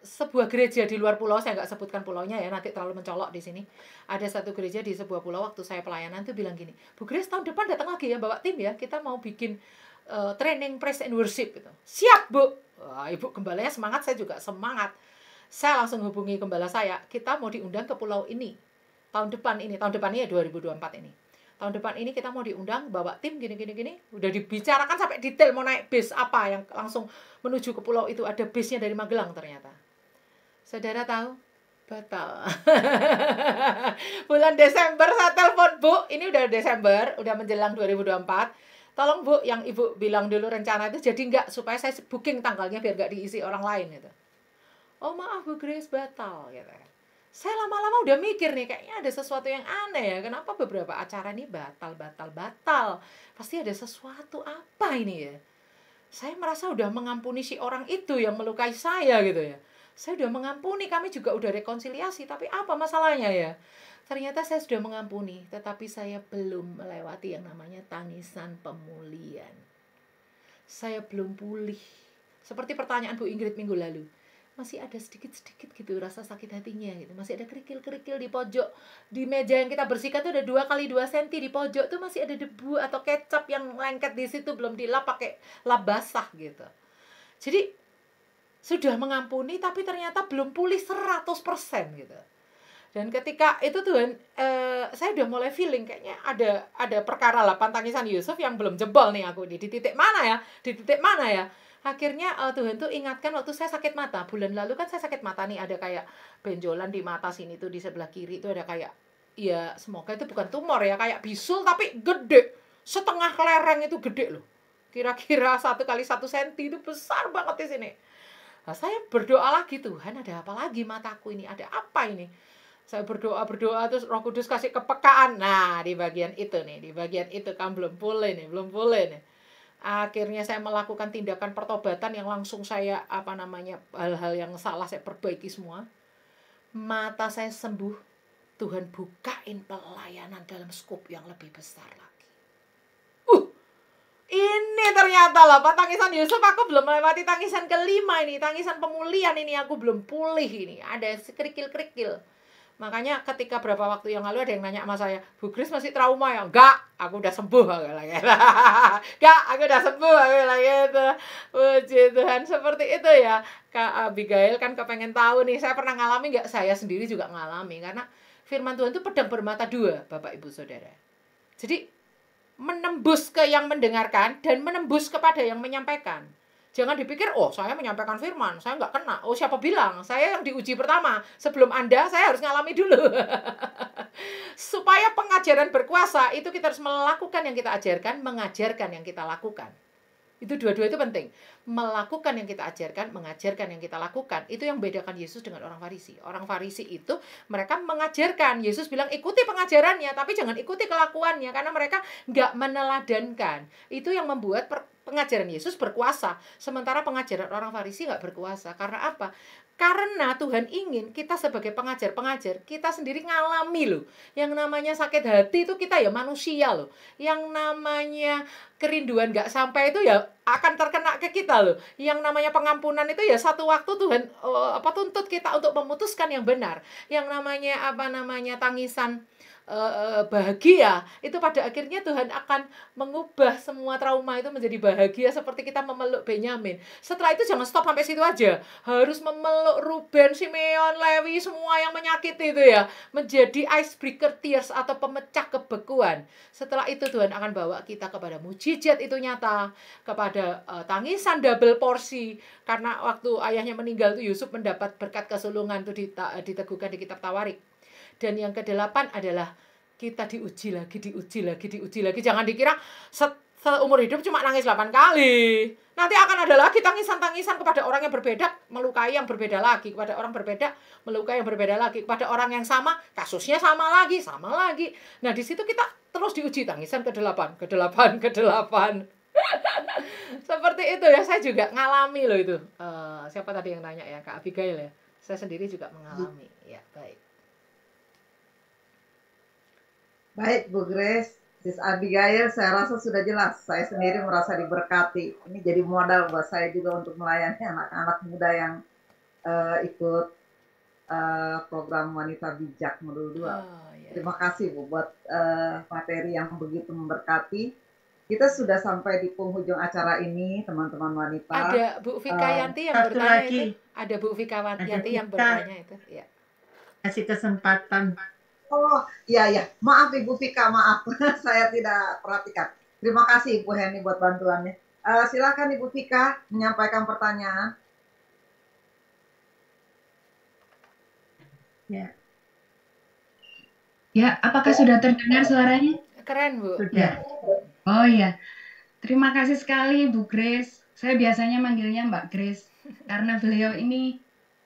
sebuah gereja di luar pulau, saya nggak sebutkan pulaunya ya, nanti terlalu mencolok di sini. Ada satu gereja di sebuah pulau waktu saya pelayanan tuh bilang gini, Bu Grace tahun depan datang lagi ya, bawa tim ya, kita mau bikin training praise and worship gitu. Siap Bu. Wah, Ibu gembalanya semangat, saya juga semangat. Saya langsung hubungi gembala saya, kita mau diundang ke pulau ini tahun depannya ya 2024 ini. Tahun depan ini kita mau diundang, bawa tim gini. Udah dibicarakan sampai detail mau naik bis apa yang langsung menuju ke pulau itu, ada bisnya dari Magelang ternyata. Saudara tahu? Batal. Bulan Desember saya telepon, Bu, ini udah Desember, udah menjelang 2024. Tolong Bu, yang Ibu bilang dulu rencana itu jadi enggak, supaya saya booking tanggalnya biar enggak diisi orang lain gitu. Oh maaf Bu Grace, batal gitu. Saya lama-lama udah mikir nih, kayaknya ada sesuatu yang aneh ya. Kenapa beberapa acara ini batal. Pasti ada sesuatu apa ini ya. Saya merasa udah mengampuni si orang itu yang melukai saya gitu ya. Saya udah mengampuni, kami juga udah rekonsiliasi. Tapi apa masalahnya ya? Ternyata saya sudah mengampuni, tetapi saya belum melewati yang namanya tangisan pemulihan. Saya belum pulih. Seperti pertanyaan Bu Ingrid minggu lalu. Masih ada sedikit-sedikit gitu rasa sakit hatinya gitu. Masih ada kerikil-kerikil di pojok. Di meja yang kita bersihkan tuh ada 2 x 2 cm di pojok tuh masih ada debu atau kecap yang lengket di situ, belum dilap pakai lap basah gitu. Jadi sudah mengampuni tapi ternyata belum pulih 100% gitu. Dan ketika itu Tuhan, saya udah mulai feeling kayaknya ada perkara 8 tangisan Yusuf yang belum jebol nih aku nih. Di titik mana ya? Akhirnya Tuhan tuh ingatkan waktu saya sakit mata. Bulan lalu kan saya sakit mata nih, ada kayak benjolan di mata sini tuh, di sebelah kiri itu ada kayak, ya semoga itu bukan tumor ya, kayak bisul tapi gede. Setengah lereng itu gede loh. Kira-kira 1 x 1 cm itu besar banget di sini. Nah, saya berdoa lagi, Tuhan ada apa lagi mataku ini? Ada apa ini? Saya berdoa terus Roh Kudus kasih kepekaan. Nah, di bagian itu kamu belum pulih nih. Akhirnya saya melakukan tindakan pertobatan yang langsung saya hal-hal yang salah saya perbaiki semua. Mata saya sembuh, Tuhan bukain pelayanan dalam skop yang lebih besar lagi. Ini ternyata lah Pak, tangisan Yusuf aku belum melewati tangisan kelima ini, tangisan pemulihan ini aku belum pulih ini, ada kerikil-kerikil. Makanya ketika berapa waktu yang lalu ada yang nanya sama saya, Bu Grace masih trauma ya? Enggak, aku udah sembuh. Enggak, aku udah sembuh. Puji Tuhan, seperti itu ya. Kak Abigail kan kepengen tahu nih, saya pernah ngalami enggak? Saya sendiri juga ngalami. Karena firman Tuhan itu pedang bermata dua, Bapak Ibu Saudara. Jadi menembus ke yang mendengarkan dan menembus kepada yang menyampaikan. Jangan dipikir, oh saya menyampaikan firman, saya nggak kena. Oh siapa bilang? Saya yang diuji pertama. Sebelum Anda, saya harus ngalami dulu. Supaya pengajaran berkuasa, itu kita harus melakukan yang kita ajarkan, mengajarkan yang kita lakukan. Itu dua-dua itu penting. Melakukan yang kita ajarkan, mengajarkan yang kita lakukan. Itu yang membedakan Yesus dengan orang Farisi. Orang Farisi itu mereka mengajarkan. Yesus bilang ikuti pengajarannya, tapi jangan ikuti kelakuannya. Karena mereka nggak meneladankan. Itu yang membuat pengajaran Yesus berkuasa. Sementara pengajaran orang Farisi nggak berkuasa. Karena apa? Karena Tuhan ingin kita sebagai pengajar-pengajar, kita sendiri ngalami loh. Yang namanya sakit hati itu kita ya manusia loh. Yang namanya kerinduan gak sampai itu ya akan terkena ke kita loh. Yang namanya pengampunan itu ya satu waktu Tuhan tuntut kita untuk memutuskan yang benar. Yang namanya tangisan bahagia, itu pada akhirnya Tuhan akan mengubah semua trauma itu menjadi bahagia, seperti kita memeluk Benyamin. Setelah itu jangan stop sampai situ aja, harus memeluk Ruben, Simeon, Lewi, semua yang menyakiti itu ya, menjadi icebreaker tears atau pemecah kebekuan. Setelah itu Tuhan akan bawa kita kepada mujizat itu nyata, kepada tangisan double porsi. Karena waktu ayahnya meninggal tuh Yusuf mendapat berkat kesulungan tuh diteguhkan di kitab Tawarik. Dan yang ke-8 adalah kita diuji lagi. Jangan dikira seumur hidup cuma nangis 8 kali. Nanti akan ada lagi tangisan-tangisan kepada orang yang berbeda, melukai yang berbeda lagi. Kepada orang berbeda, melukai yang berbeda lagi. Kepada orang yang sama, kasusnya sama lagi. Nah, di situ kita terus diuji, tangisan ke-8. Seperti itu ya, saya juga ngalami loh itu. Siapa tadi yang nanya ya, Kak Abigail ya? Saya sendiri juga mengalami. Ya, baik. Baik, Bu Grace, Sis Abigail, saya rasa sudah jelas. Saya sendiri merasa diberkati. Ini jadi modal buat saya juga untuk melayani anak-anak muda yang ikut program Wanita Bijak Modul 2. Terima kasih, Bu, buat materi yang begitu memberkati. Kita sudah sampai di penghujung acara ini, teman-teman wanita. Ada Bu Vika Yanti yang bertanya itu. Ada Bu Vika Yanti yang bertanya itu. Ya. Kasih kesempatan. Oh, iya. Maaf Ibu Vika, maaf. Saya tidak perhatikan. Terima kasih Ibu Heni buat bantuannya. Silakan Ibu Vika menyampaikan pertanyaan. Ya, apakah sudah terdengar suaranya? Keren, Bu. Sudah. Oh iya. Terima kasih sekali Bu Grace. Saya biasanya manggilnya Mbak Grace karena beliau ini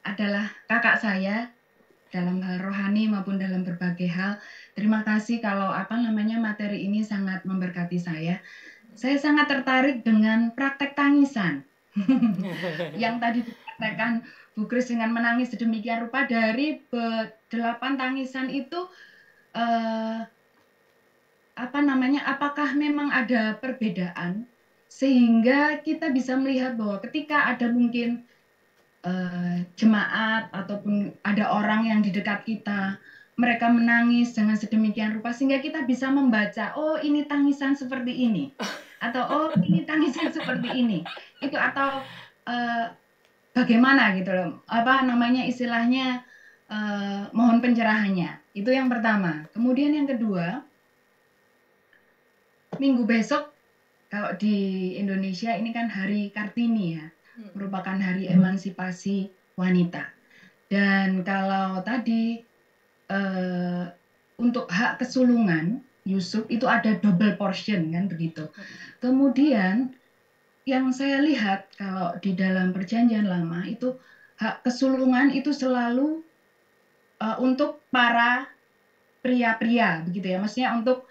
adalah kakak saya dalam hal rohani maupun dalam berbagai hal. Terima kasih kalau materi ini sangat memberkati saya. Saya sangat tertarik dengan praktek tangisan. Yang tadi dikatakan Bu Grace dengan menangis sedemikian rupa dari 8 tangisan itu apakah memang ada perbedaan sehingga kita bisa melihat bahwa ketika ada mungkin jemaat ataupun ada orang yang di dekat kita, mereka menangis dengan sedemikian rupa sehingga kita bisa membaca, oh ini tangisan seperti ini, atau oh ini tangisan seperti ini, itu atau bagaimana gitu loh, istilahnya mohon pencerahannya. Itu yang pertama. Kemudian yang kedua, minggu besok kalau di Indonesia ini kan Hari Kartini ya, merupakan hari emansipasi wanita. Dan kalau tadi untuk hak kesulungan Yusuf itu ada double portion kan begitu. Kemudian yang saya lihat kalau di dalam Perjanjian Lama itu hak kesulungan itu selalu untuk para pria-pria begitu ya, maksudnya untuk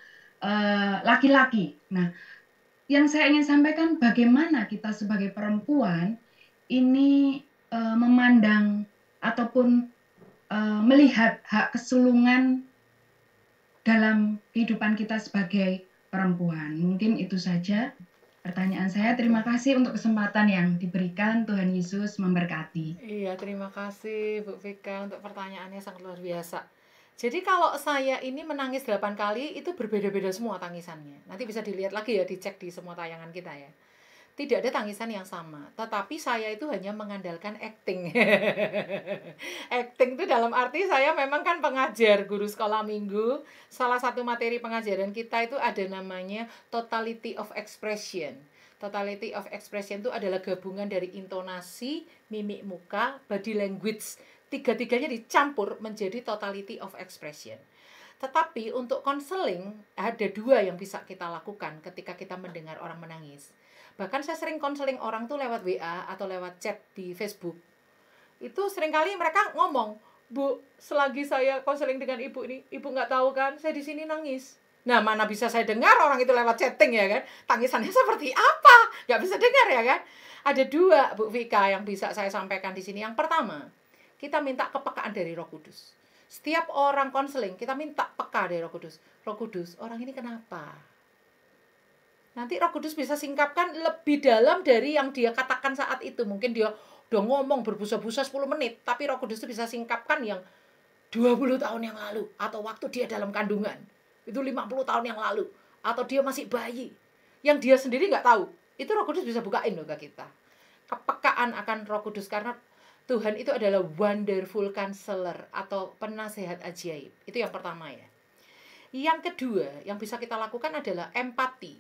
laki-laki. Nah, yang saya ingin sampaikan bagaimana kita sebagai perempuan ini memandang ataupun melihat hak kesulungan dalam kehidupan kita sebagai perempuan. Mungkin itu saja pertanyaan saya. Terima kasih untuk kesempatan yang diberikan. Tuhan Yesus memberkati. Iya, terima kasih Bu Vika untuk pertanyaannya sangat luar biasa. Jadi kalau saya ini menangis 8 kali itu berbeda-beda semua tangisannya. Nanti bisa dilihat lagi ya, dicek di semua tayangan kita ya. Tidak ada tangisan yang sama, tetapi saya itu hanya mengandalkan acting. Acting itu dalam arti saya memang kan pengajar, guru sekolah minggu. Salah satu materi pengajaran kita itu ada namanya totality of expression. Totality of expression itu adalah gabungan dari intonasi, mimik muka, body language. Tiga-tiganya dicampur menjadi totality of expression. Tetapi untuk konseling ada 2 yang bisa kita lakukan ketika kita mendengar orang menangis. Bahkan saya sering konseling orang tuh lewat WA atau lewat chat di Facebook. Itu seringkali mereka ngomong, "Bu, selagi saya konseling dengan ibu ini, ibu nggak tahu kan, saya di sini nangis." Nah, mana bisa saya dengar orang itu lewat chatting ya kan? Tangisannya seperti apa? Nggak bisa dengar ya kan? Ada 2, Bu Vika, yang bisa saya sampaikan di sini. Yang pertama, kita minta kepekaan dari Roh Kudus. Setiap orang konseling, kita minta peka dari Roh Kudus. Roh Kudus, orang ini kenapa? Nanti Roh Kudus bisa singkapkan lebih dalam dari yang dia katakan saat itu. Mungkin dia udah ngomong berbusa-busa 10 menit, tapi Roh Kudus itu bisa singkapkan yang 20 tahun yang lalu, atau waktu dia dalam kandungan, itu 50 tahun yang lalu, atau dia masih bayi, yang dia sendiri nggak tahu. Itu Roh Kudus bisa bukain loh ke kita. Kepekaan akan Roh Kudus, karena Tuhan itu adalah wonderful counselor atau penasehat ajaib. Itu yang pertama ya. Yang kedua yang bisa kita lakukan adalah empati.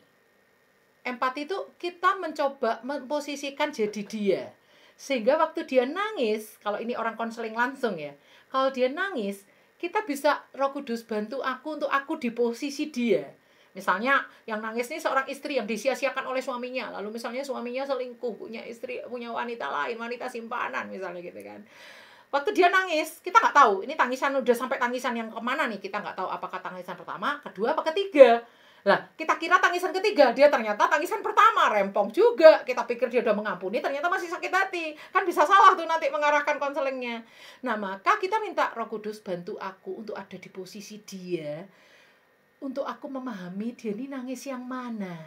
Empati itu kita mencoba memposisikan jadi dia. Sehingga waktu dia nangis, kalau ini orang konseling langsung ya, kalau dia nangis, kita bisa, Roh Kudus bantu aku untuk aku di posisi dia. Misalnya yang nangis ini seorang istri yang disia-siakan oleh suaminya, lalu misalnya suaminya selingkuh, punya istri, punya wanita lain, wanita simpanan misalnya gitu kan. Waktu dia nangis, kita nggak tahu, ini tangisan udah sampai tangisan yang kemana nih, kita nggak tahu apakah tangisan pertama, kedua, apa ketiga. Lah, kita kira tangisan ketiga, dia ternyata tangisan pertama, rempong juga. Kita pikir dia udah mengampuni, ternyata masih sakit hati. Kan bisa salah tuh nanti mengarahkan konselingnya. Nah, maka kita minta Roh Kudus bantu aku untuk ada di posisi dia, untuk aku memahami dia ini nangis yang mana.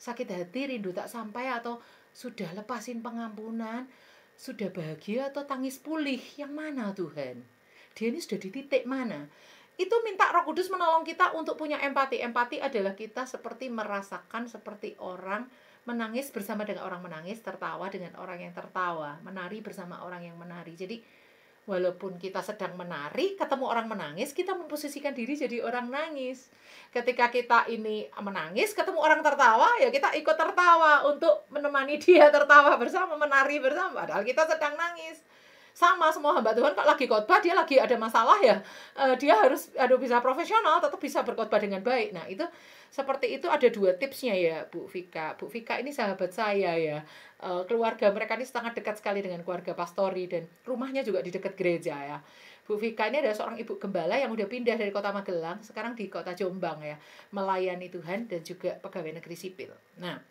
Sakit hati, rindu tak sampai, atau sudah lepasin pengampunan, sudah bahagia, atau tangis pulih, yang mana Tuhan? Dia ini sudah di titik mana? Itu minta Roh Kudus menolong kita untuk punya empati. Empati adalah kita seperti merasakan seperti orang menangis bersama dengan orang menangis, tertawa dengan orang yang tertawa, menari bersama orang yang menari. Jadi walaupun kita sedang menari, ketemu orang menangis, kita memposisikan diri jadi orang nangis. Ketika kita ini menangis, ketemu orang tertawa, ya kita ikut tertawa untuk menemani dia tertawa bersama, menari bersama. Padahal kita sedang nangis. Sama semua hamba Tuhan, kok lagi khotbah, dia lagi ada masalah ya, dia harus bisa profesional, tetap bisa berkhotbah dengan baik. Nah, itu seperti itu. Ada 2 tipsnya ya Bu Vika. Bu Vika ini sahabat saya ya, keluarga mereka ini sangat dekat sekali dengan keluarga pastori, dan rumahnya juga di dekat gereja ya. Bu Vika ini adalah seorang ibu gembala yang udah pindah dari kota Magelang, sekarang di kota Jombang ya, melayani Tuhan dan juga pegawai negeri sipil. Nah,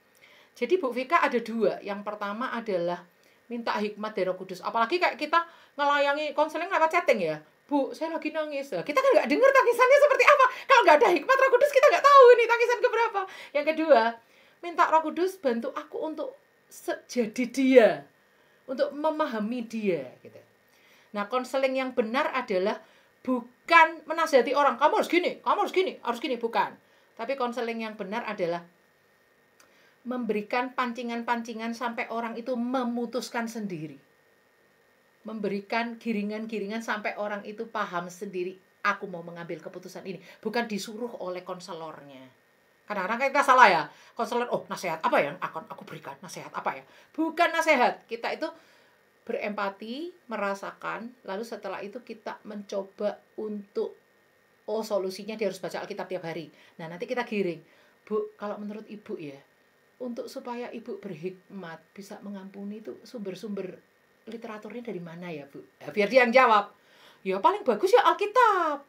jadi Bu Vika ada 2. Yang pertama adalah minta hikmat dari Roh Kudus. Apalagi kayak kita ngelayangi konseling lewat chatting ya. Bu, saya lagi nangis. Kita kan nggak dengar tangisannya seperti apa. Kalau nggak ada hikmat Roh Kudus, kita nggak tahu ini tangisan keberapa. Yang kedua, minta Roh Kudus bantu aku untuk jadi dia, untuk memahami dia gitu. Nah, konseling yang benar adalah bukan menasihati orang, kamu harus gini, kamu harus gini, bukan. Tapi konseling yang benar adalah memberikan pancingan-pancingan sampai orang itu memutuskan sendiri. Memberikan giringan-giringan sampai orang itu paham sendiri, aku mau mengambil keputusan ini, bukan disuruh oleh konselornya. Kadang-kadang kita salah ya, konselor, nasihat apa yang akan aku berikan, nasihat apa ya? Bukan nasihat, kita itu berempati, merasakan, lalu setelah itu kita mencoba untuk, solusinya dia harus baca Alkitab tiap hari. Nah, nanti kita giring, Bu, kalau menurut Ibu ya, untuk supaya Ibu berhikmat, bisa mengampuni, itu sumber-sumber literaturnya dari mana ya Bu? Biar dia yang jawab. Ya paling bagus ya Alkitab.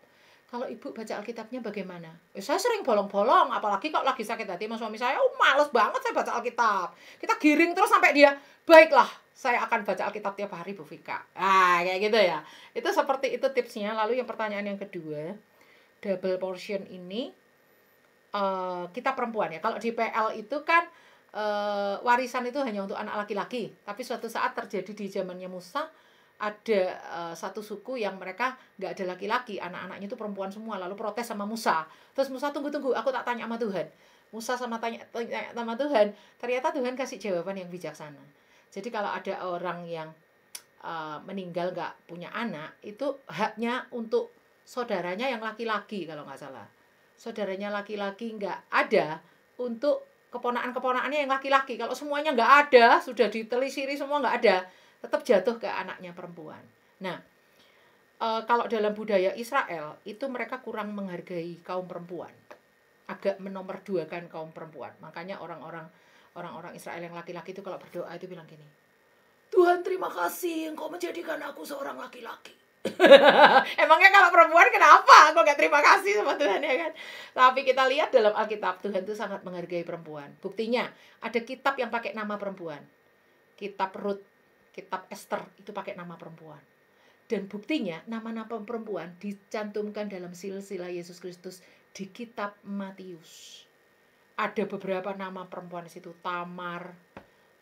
Kalau ibu baca Alkitabnya bagaimana? Saya sering bolong-bolong, apalagi kalau lagi sakit hati sama suami saya, males banget saya baca Alkitab. Kita giring terus sampai dia, baiklah, saya akan baca Alkitab tiap hari Bu Vika. Kayak gitu ya. Itu seperti itu tipsnya. Lalu yang pertanyaan yang kedua, double portion ini, kita perempuan ya. Kalau di PL itu kan warisan itu hanya untuk anak laki-laki. Tapi suatu saat terjadi di zamannya Musa, ada satu suku yang mereka nggak ada laki-laki, anak-anaknya itu perempuan semua, lalu protes sama Musa. Terus Musa, tunggu, aku tak tanya sama Tuhan. Musa tanya sama Tuhan, ternyata Tuhan kasih jawaban yang bijaksana. Jadi kalau ada orang yang meninggal nggak punya anak, itu haknya untuk saudaranya yang laki-laki kalau nggak salah. Saudaranya laki-laki nggak ada, untuk keponakan-keponakannya yang laki-laki. Kalau semuanya nggak ada, sudah ditelisiri semua nggak ada, tetap jatuh ke anaknya perempuan. Nah, kalau dalam budaya Israel itu mereka kurang menghargai kaum perempuan, agak menomorduakan kaum perempuan. Makanya orang-orang Israel yang laki-laki itu kalau berdoa itu bilang gini, Tuhan terima kasih Engkau menjadikan aku seorang laki-laki. Emangnya kalau perempuan kenapa kok gak terima kasih sama Tuhan ya kan? Tapi kita lihat dalam Alkitab, Tuhan itu sangat menghargai perempuan. Buktinya ada kitab yang pakai nama perempuan, kitab Rut, kitab Esther itu pakai nama perempuan. Dan buktinya nama-nama perempuan dicantumkan dalam silsilah Yesus Kristus di kitab Matius. Ada beberapa nama perempuan di situ, Tamar,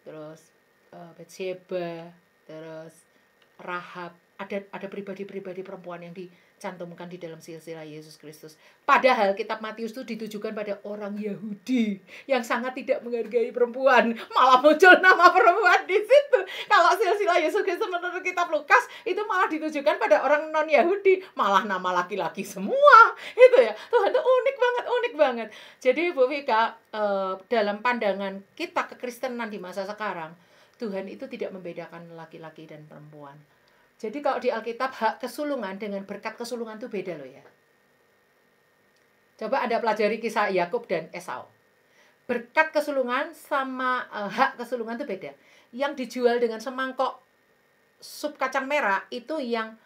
terus Batsheba, terus Rahab. Ada pribadi-pribadi perempuan yang dicantumkan di dalam silsilah Yesus Kristus. Padahal kitab Matius itu ditujukan pada orang Yahudi yang sangat tidak menghargai perempuan. Malah muncul nama perempuan di situ. Kalau silsilah Yesus Kristus menurut kitab Lukas itu malah ditujukan pada orang non-Yahudi, malah nama laki-laki semua. Itu ya. Tuhan itu unik banget. Jadi Bu Vika, dalam pandangan kita kekristenan di masa sekarang, Tuhan itu tidak membedakan laki-laki dan perempuan. Jadi kalau di Alkitab, hak kesulungan dengan berkat kesulungan itu beda loh ya. Coba Anda pelajari kisah Yakub dan Esau. Berkat kesulungan sama hak kesulungan itu beda. Yang dijual dengan semangkok sup kacang merah itu yang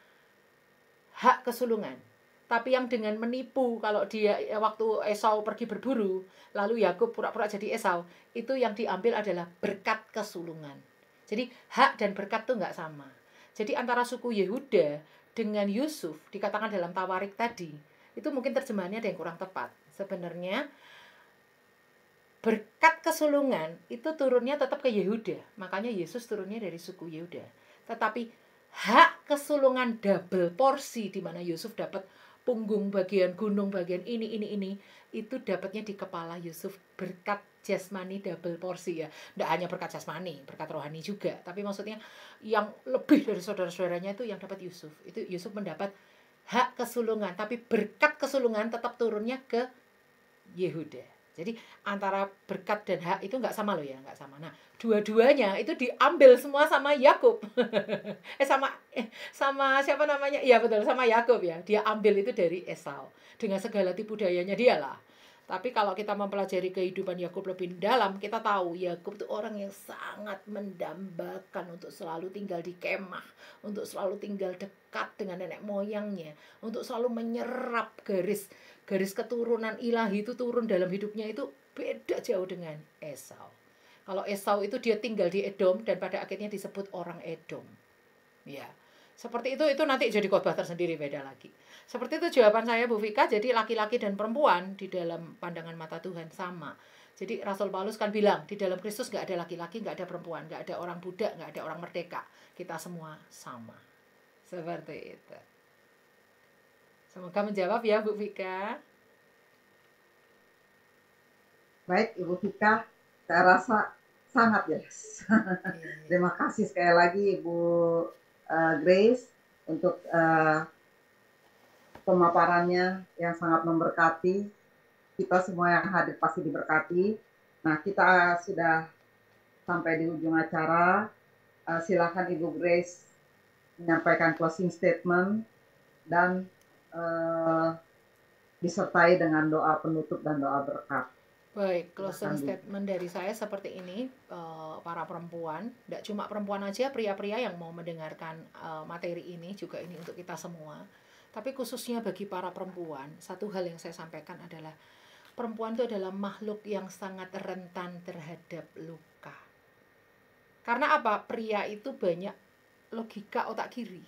hak kesulungan. Tapi yang dengan menipu, kalau dia waktu Esau pergi berburu, lalu Yakub pura-pura jadi Esau, itu yang diambil adalah berkat kesulungan. Jadi hak dan berkat itu nggak sama. Jadi antara suku Yehuda dengan Yusuf, dikatakan dalam Tawarik tadi, itu mungkin terjemahannya ada yang kurang tepat. Sebenarnya berkat kesulungan itu turunnya tetap ke Yehuda. Makanya Yesus turunnya dari suku Yehuda. Tetapi hak kesulungan double porsi, di mana Yusuf dapat punggung bagian gunung, bagian ini, itu dapatnya di kepala Yusuf, berkat jasmani double porsi ya. Tidak hanya berkat jasmani, berkat rohani juga. Tapi maksudnya yang lebih dari saudara-saudaranya itu yang dapat Yusuf. Itu Yusuf mendapat hak kesulungan, tapi berkat kesulungan tetap turunnya ke Yehuda. Jadi antara berkat dan hak itu nggak sama loh ya, nggak sama. Nah, dua-duanya itu diambil semua sama Yakub. Sama siapa namanya? Iya betul, sama Yakub ya. Dia ambil itu dari Esau dengan segala tipu dayanya dia lah. Tapi kalau kita mempelajari kehidupan Yakub lebih dalam, kita tahu Yakub itu orang yang sangat mendambakan untuk selalu tinggal di kemah, untuk selalu tinggal dekat dengan nenek moyangnya, untuk selalu menyerap garis keturunan ilahi itu turun dalam hidupnya. Itu beda jauh dengan Esau. Kalau Esau itu dia tinggal di Edom dan pada akhirnya disebut orang Edom. Ya, seperti itu nanti jadi khotbah tersendiri, beda lagi. Seperti itu jawaban saya Bu Vika. Jadi laki-laki dan perempuan di dalam pandangan mata Tuhan sama. Jadi Rasul Paulus kan bilang, di dalam Kristus nggak ada laki-laki, nggak ada perempuan, nggak ada orang budak, nggak ada orang merdeka. Kita semua sama. Seperti itu. Semoga menjawab ya Bu Vika. Baik Ibu Vika, saya rasa sangat jelas. Terima kasih sekali lagi Ibu Grace untuk pemaparannya yang sangat memberkati. Kita semua yang hadir pasti diberkati. Nah, kita sudah sampai di ujung acara. Silakan Ibu Grace menyampaikan closing statement dan disertai dengan doa penutup dan doa berkat. Baik, closing statement dari saya seperti ini, para perempuan, tidak cuma perempuan aja, pria-pria yang mau mendengarkan materi ini juga ini untuk kita semua. Tapi khususnya bagi para perempuan, satu hal yang saya sampaikan adalah perempuan itu adalah makhluk yang sangat rentan terhadap luka. Karena apa? Pria itu banyak logika otak kiri.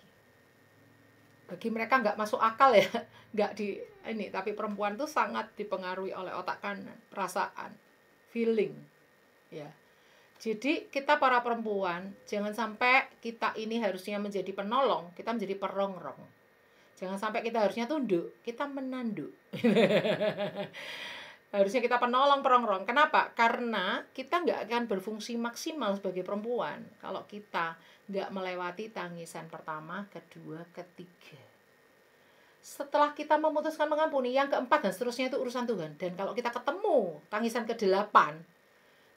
Bagi mereka nggak masuk akal ya, nggak di ini. Tapi perempuan itu sangat dipengaruhi oleh otak kanan, perasaan, feeling, ya. Jadi kita para perempuan jangan sampai kita ini harusnya menjadi penolong, kita menjadi perongrong. Jangan sampai kita harusnya tunduk, kita menanduk. Harusnya kita penolong, perongrong. Kenapa? Karena kita nggak akan berfungsi maksimal sebagai perempuan kalau kita nggak melewati tangisan pertama, kedua, ketiga. Setelah kita memutuskan mengampuni, yang keempat dan seterusnya itu urusan Tuhan. Dan kalau kita ketemu tangisan ke-8,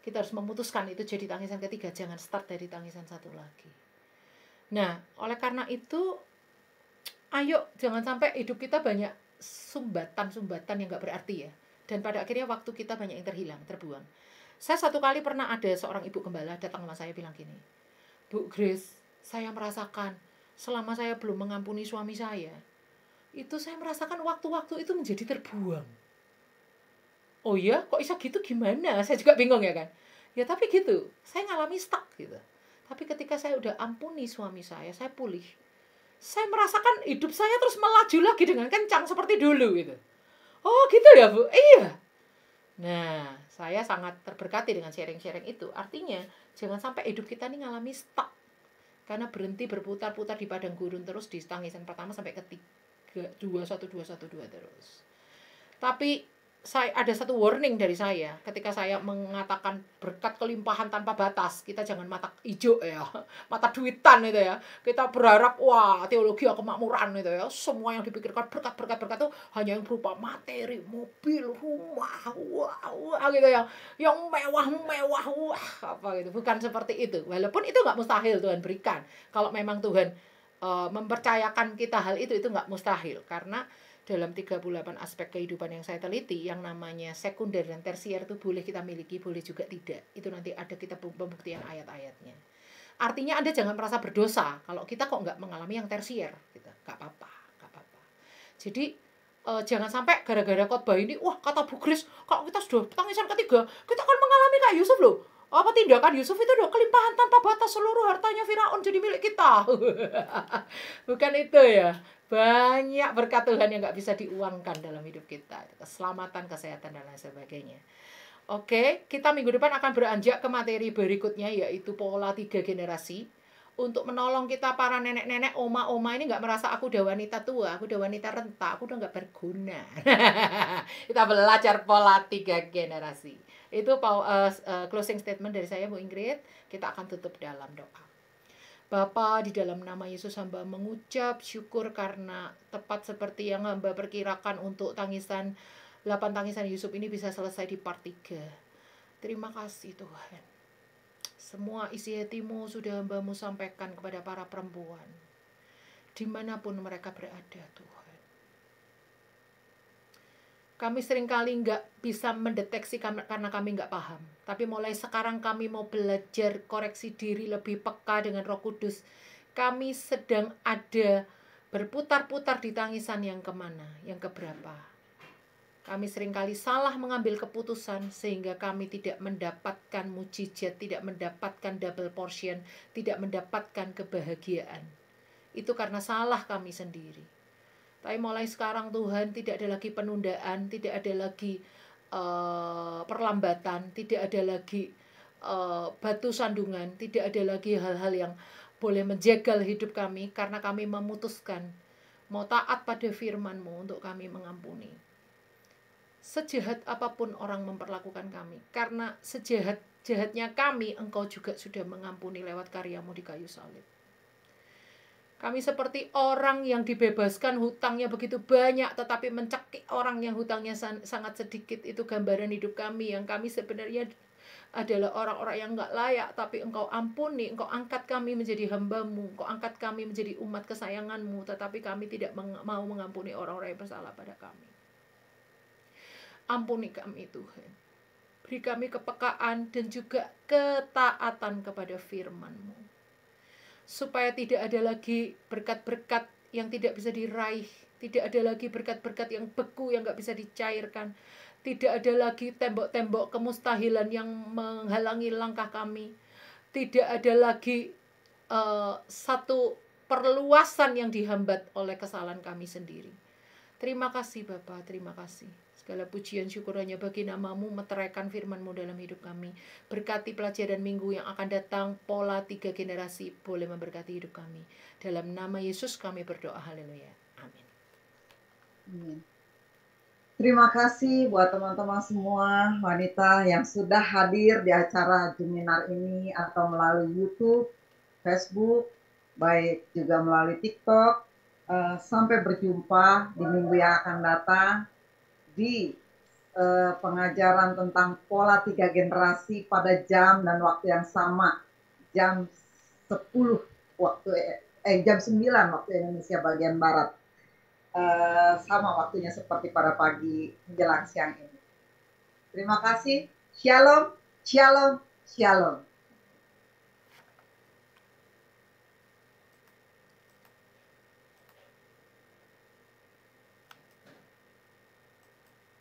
kita harus memutuskan itu jadi tangisan ketiga. Jangan start dari tangisan satu lagi. Nah, oleh karena itu, ayo jangan sampai hidup kita banyak sumbatan-sumbatan yang nggak berarti ya. Dan pada akhirnya waktu kita banyak yang terhilang, terbuang. Saya satu kali pernah ada seorang ibu gembala datang sama saya bilang gini, Bu Grace, saya merasakan selama saya belum mengampuni suami saya, itu saya merasakan waktu-waktu itu menjadi terbuang. Oh ya, kok bisa gitu gimana? Saya juga bingung ya kan. Ya tapi gitu, saya ngalami stuck gitu. Tapi ketika saya udah ampuni suami saya pulih. Saya merasakan hidup saya terus melaju lagi dengan kencang seperti dulu gitu. Oh gitu ya Bu? Iya. Nah, saya sangat terberkati dengan sharing-sharing itu. Artinya, jangan sampai hidup kita ini ngalami stuck. Karena berhenti berputar-putar di padang gurun terus di tangisan pertama sampai ketiga, 2, 1, 2, 1, 2 terus. Tapi ada satu warning dari saya ketika saya mengatakan berkat kelimpahan tanpa batas. Kita jangan mata hijau ya, mata duitan itu ya. Kita berharap wah teologi kemakmuran itu ya, semua yang dipikirkan berkat itu hanya yang berupa materi, mobil, rumah, wah gitu ya, yang mewah wah apa gitu. Bukan seperti itu, walaupun itu nggak mustahil Tuhan berikan. Kalau memang Tuhan mempercayakan kita hal itu nggak mustahil. Karena dalam 38 aspek kehidupan yang saya teliti, yang namanya sekunder dan tersier itu boleh kita miliki, boleh juga tidak. Itu nanti ada kita pembuktian ayat-ayatnya. Artinya Anda jangan merasa berdosa kalau kita kok nggak mengalami yang tersier, gitu. Nggak apa-apa. Jadi jangan sampai gara-gara khotbah ini, wah kata Bu Grace, kalau kita sudah tangisan ketiga, kita akan mengalami kayak Yusuf loh. Apa tindakan Yusuf itu udah kelimpahan tanpa batas, seluruh hartanya Firaun jadi milik kita. Bukan itu ya. Banyak berkat Tuhan yang gak bisa diuangkan dalam hidup kita. Keselamatan, kesehatan, dan lain sebagainya. Oke, kita minggu depan akan beranjak ke materi berikutnya, yaitu pola 3 generasi. Untuk menolong kita para nenek-nenek, oma-oma ini gak merasa aku udah wanita tua, aku udah wanita renta, aku udah gak berguna. Kita belajar pola 3 generasi. Itu closing statement dari saya, Bu Ingrid. Kita akan tutup dalam doa. Bapa, di dalam nama Yesus hamba mengucap syukur karena tepat seperti yang hamba perkirakan untuk 8 tangisan Yusuf ini bisa selesai di part 3. Terima kasih Tuhan. Semua isi hatimu sudah hambamu sampaikan kepada para perempuan. Dimanapun mereka berada Tuhan. Kami seringkali nggak bisa mendeteksi karena kami nggak paham. Tapi mulai sekarang kami mau belajar koreksi diri lebih peka dengan Roh Kudus. Kami sedang ada berputar-putar di tangisan yang kemana, yang keberapa. Kami seringkali salah mengambil keputusan sehingga kami tidak mendapatkan mujizat, tidak mendapatkan double portion, tidak mendapatkan kebahagiaan. Itu karena salah kami sendiri. Tapi mulai sekarang Tuhan, tidak ada lagi penundaan, tidak ada lagi perlambatan, tidak ada lagi batu sandungan, tidak ada lagi hal-hal yang boleh menjegal hidup kami, karena kami memutuskan mau taat pada firman-Mu untuk kami mengampuni. Sejahat apapun orang memperlakukan kami, karena sejahat-jahatnya kami, Engkau juga sudah mengampuni lewat karya-Mu di kayu salib. Kami seperti orang yang dibebaskan hutangnya begitu banyak, tetapi mencekik orang yang hutangnya sangat sedikit. Itu gambaran hidup kami, yang kami sebenarnya adalah orang-orang yang gak layak, tapi Engkau ampuni, Engkau angkat kami menjadi hamba-Mu, Engkau angkat kami menjadi umat kesayangan-Mu, tetapi kami tidak mau mengampuni orang-orang yang bersalah pada kami. Ampuni kami Tuhan. Beri kami kepekaan dan juga ketaatan kepada firman-Mu. Supaya tidak ada lagi berkat-berkat yang tidak bisa diraih, Tidak ada lagi berkat-berkat yang beku yang gak bisa dicairkan. Tidak ada lagi tembok-tembok kemustahilan yang menghalangi langkah kami. Tidak ada lagi satu perluasan yang dihambat oleh kesalahan kami sendiri. Terima kasih Bapa, terima kasih. Segala pujian syukur hanya bagi namamu, meteraikan firman-mu dalam hidup kami. Berkati pelajaran minggu yang akan datang, pola 3 generasi boleh memberkati hidup kami. Dalam nama Yesus kami berdoa, haleluya. Amin. Terima kasih buat teman-teman semua wanita yang sudah hadir di acara Juminar ini atau melalui YouTube, Facebook, baik juga melalui TikTok. Sampai berjumpa di minggu yang akan datang di pengajaran tentang pola 3 generasi pada jam dan waktu yang sama, jam 10 jam 9 waktu Indonesia bagian Barat. Sama waktunya seperti pada pagi menjelang siang ini. Terima kasih. Shalom, shalom, shalom.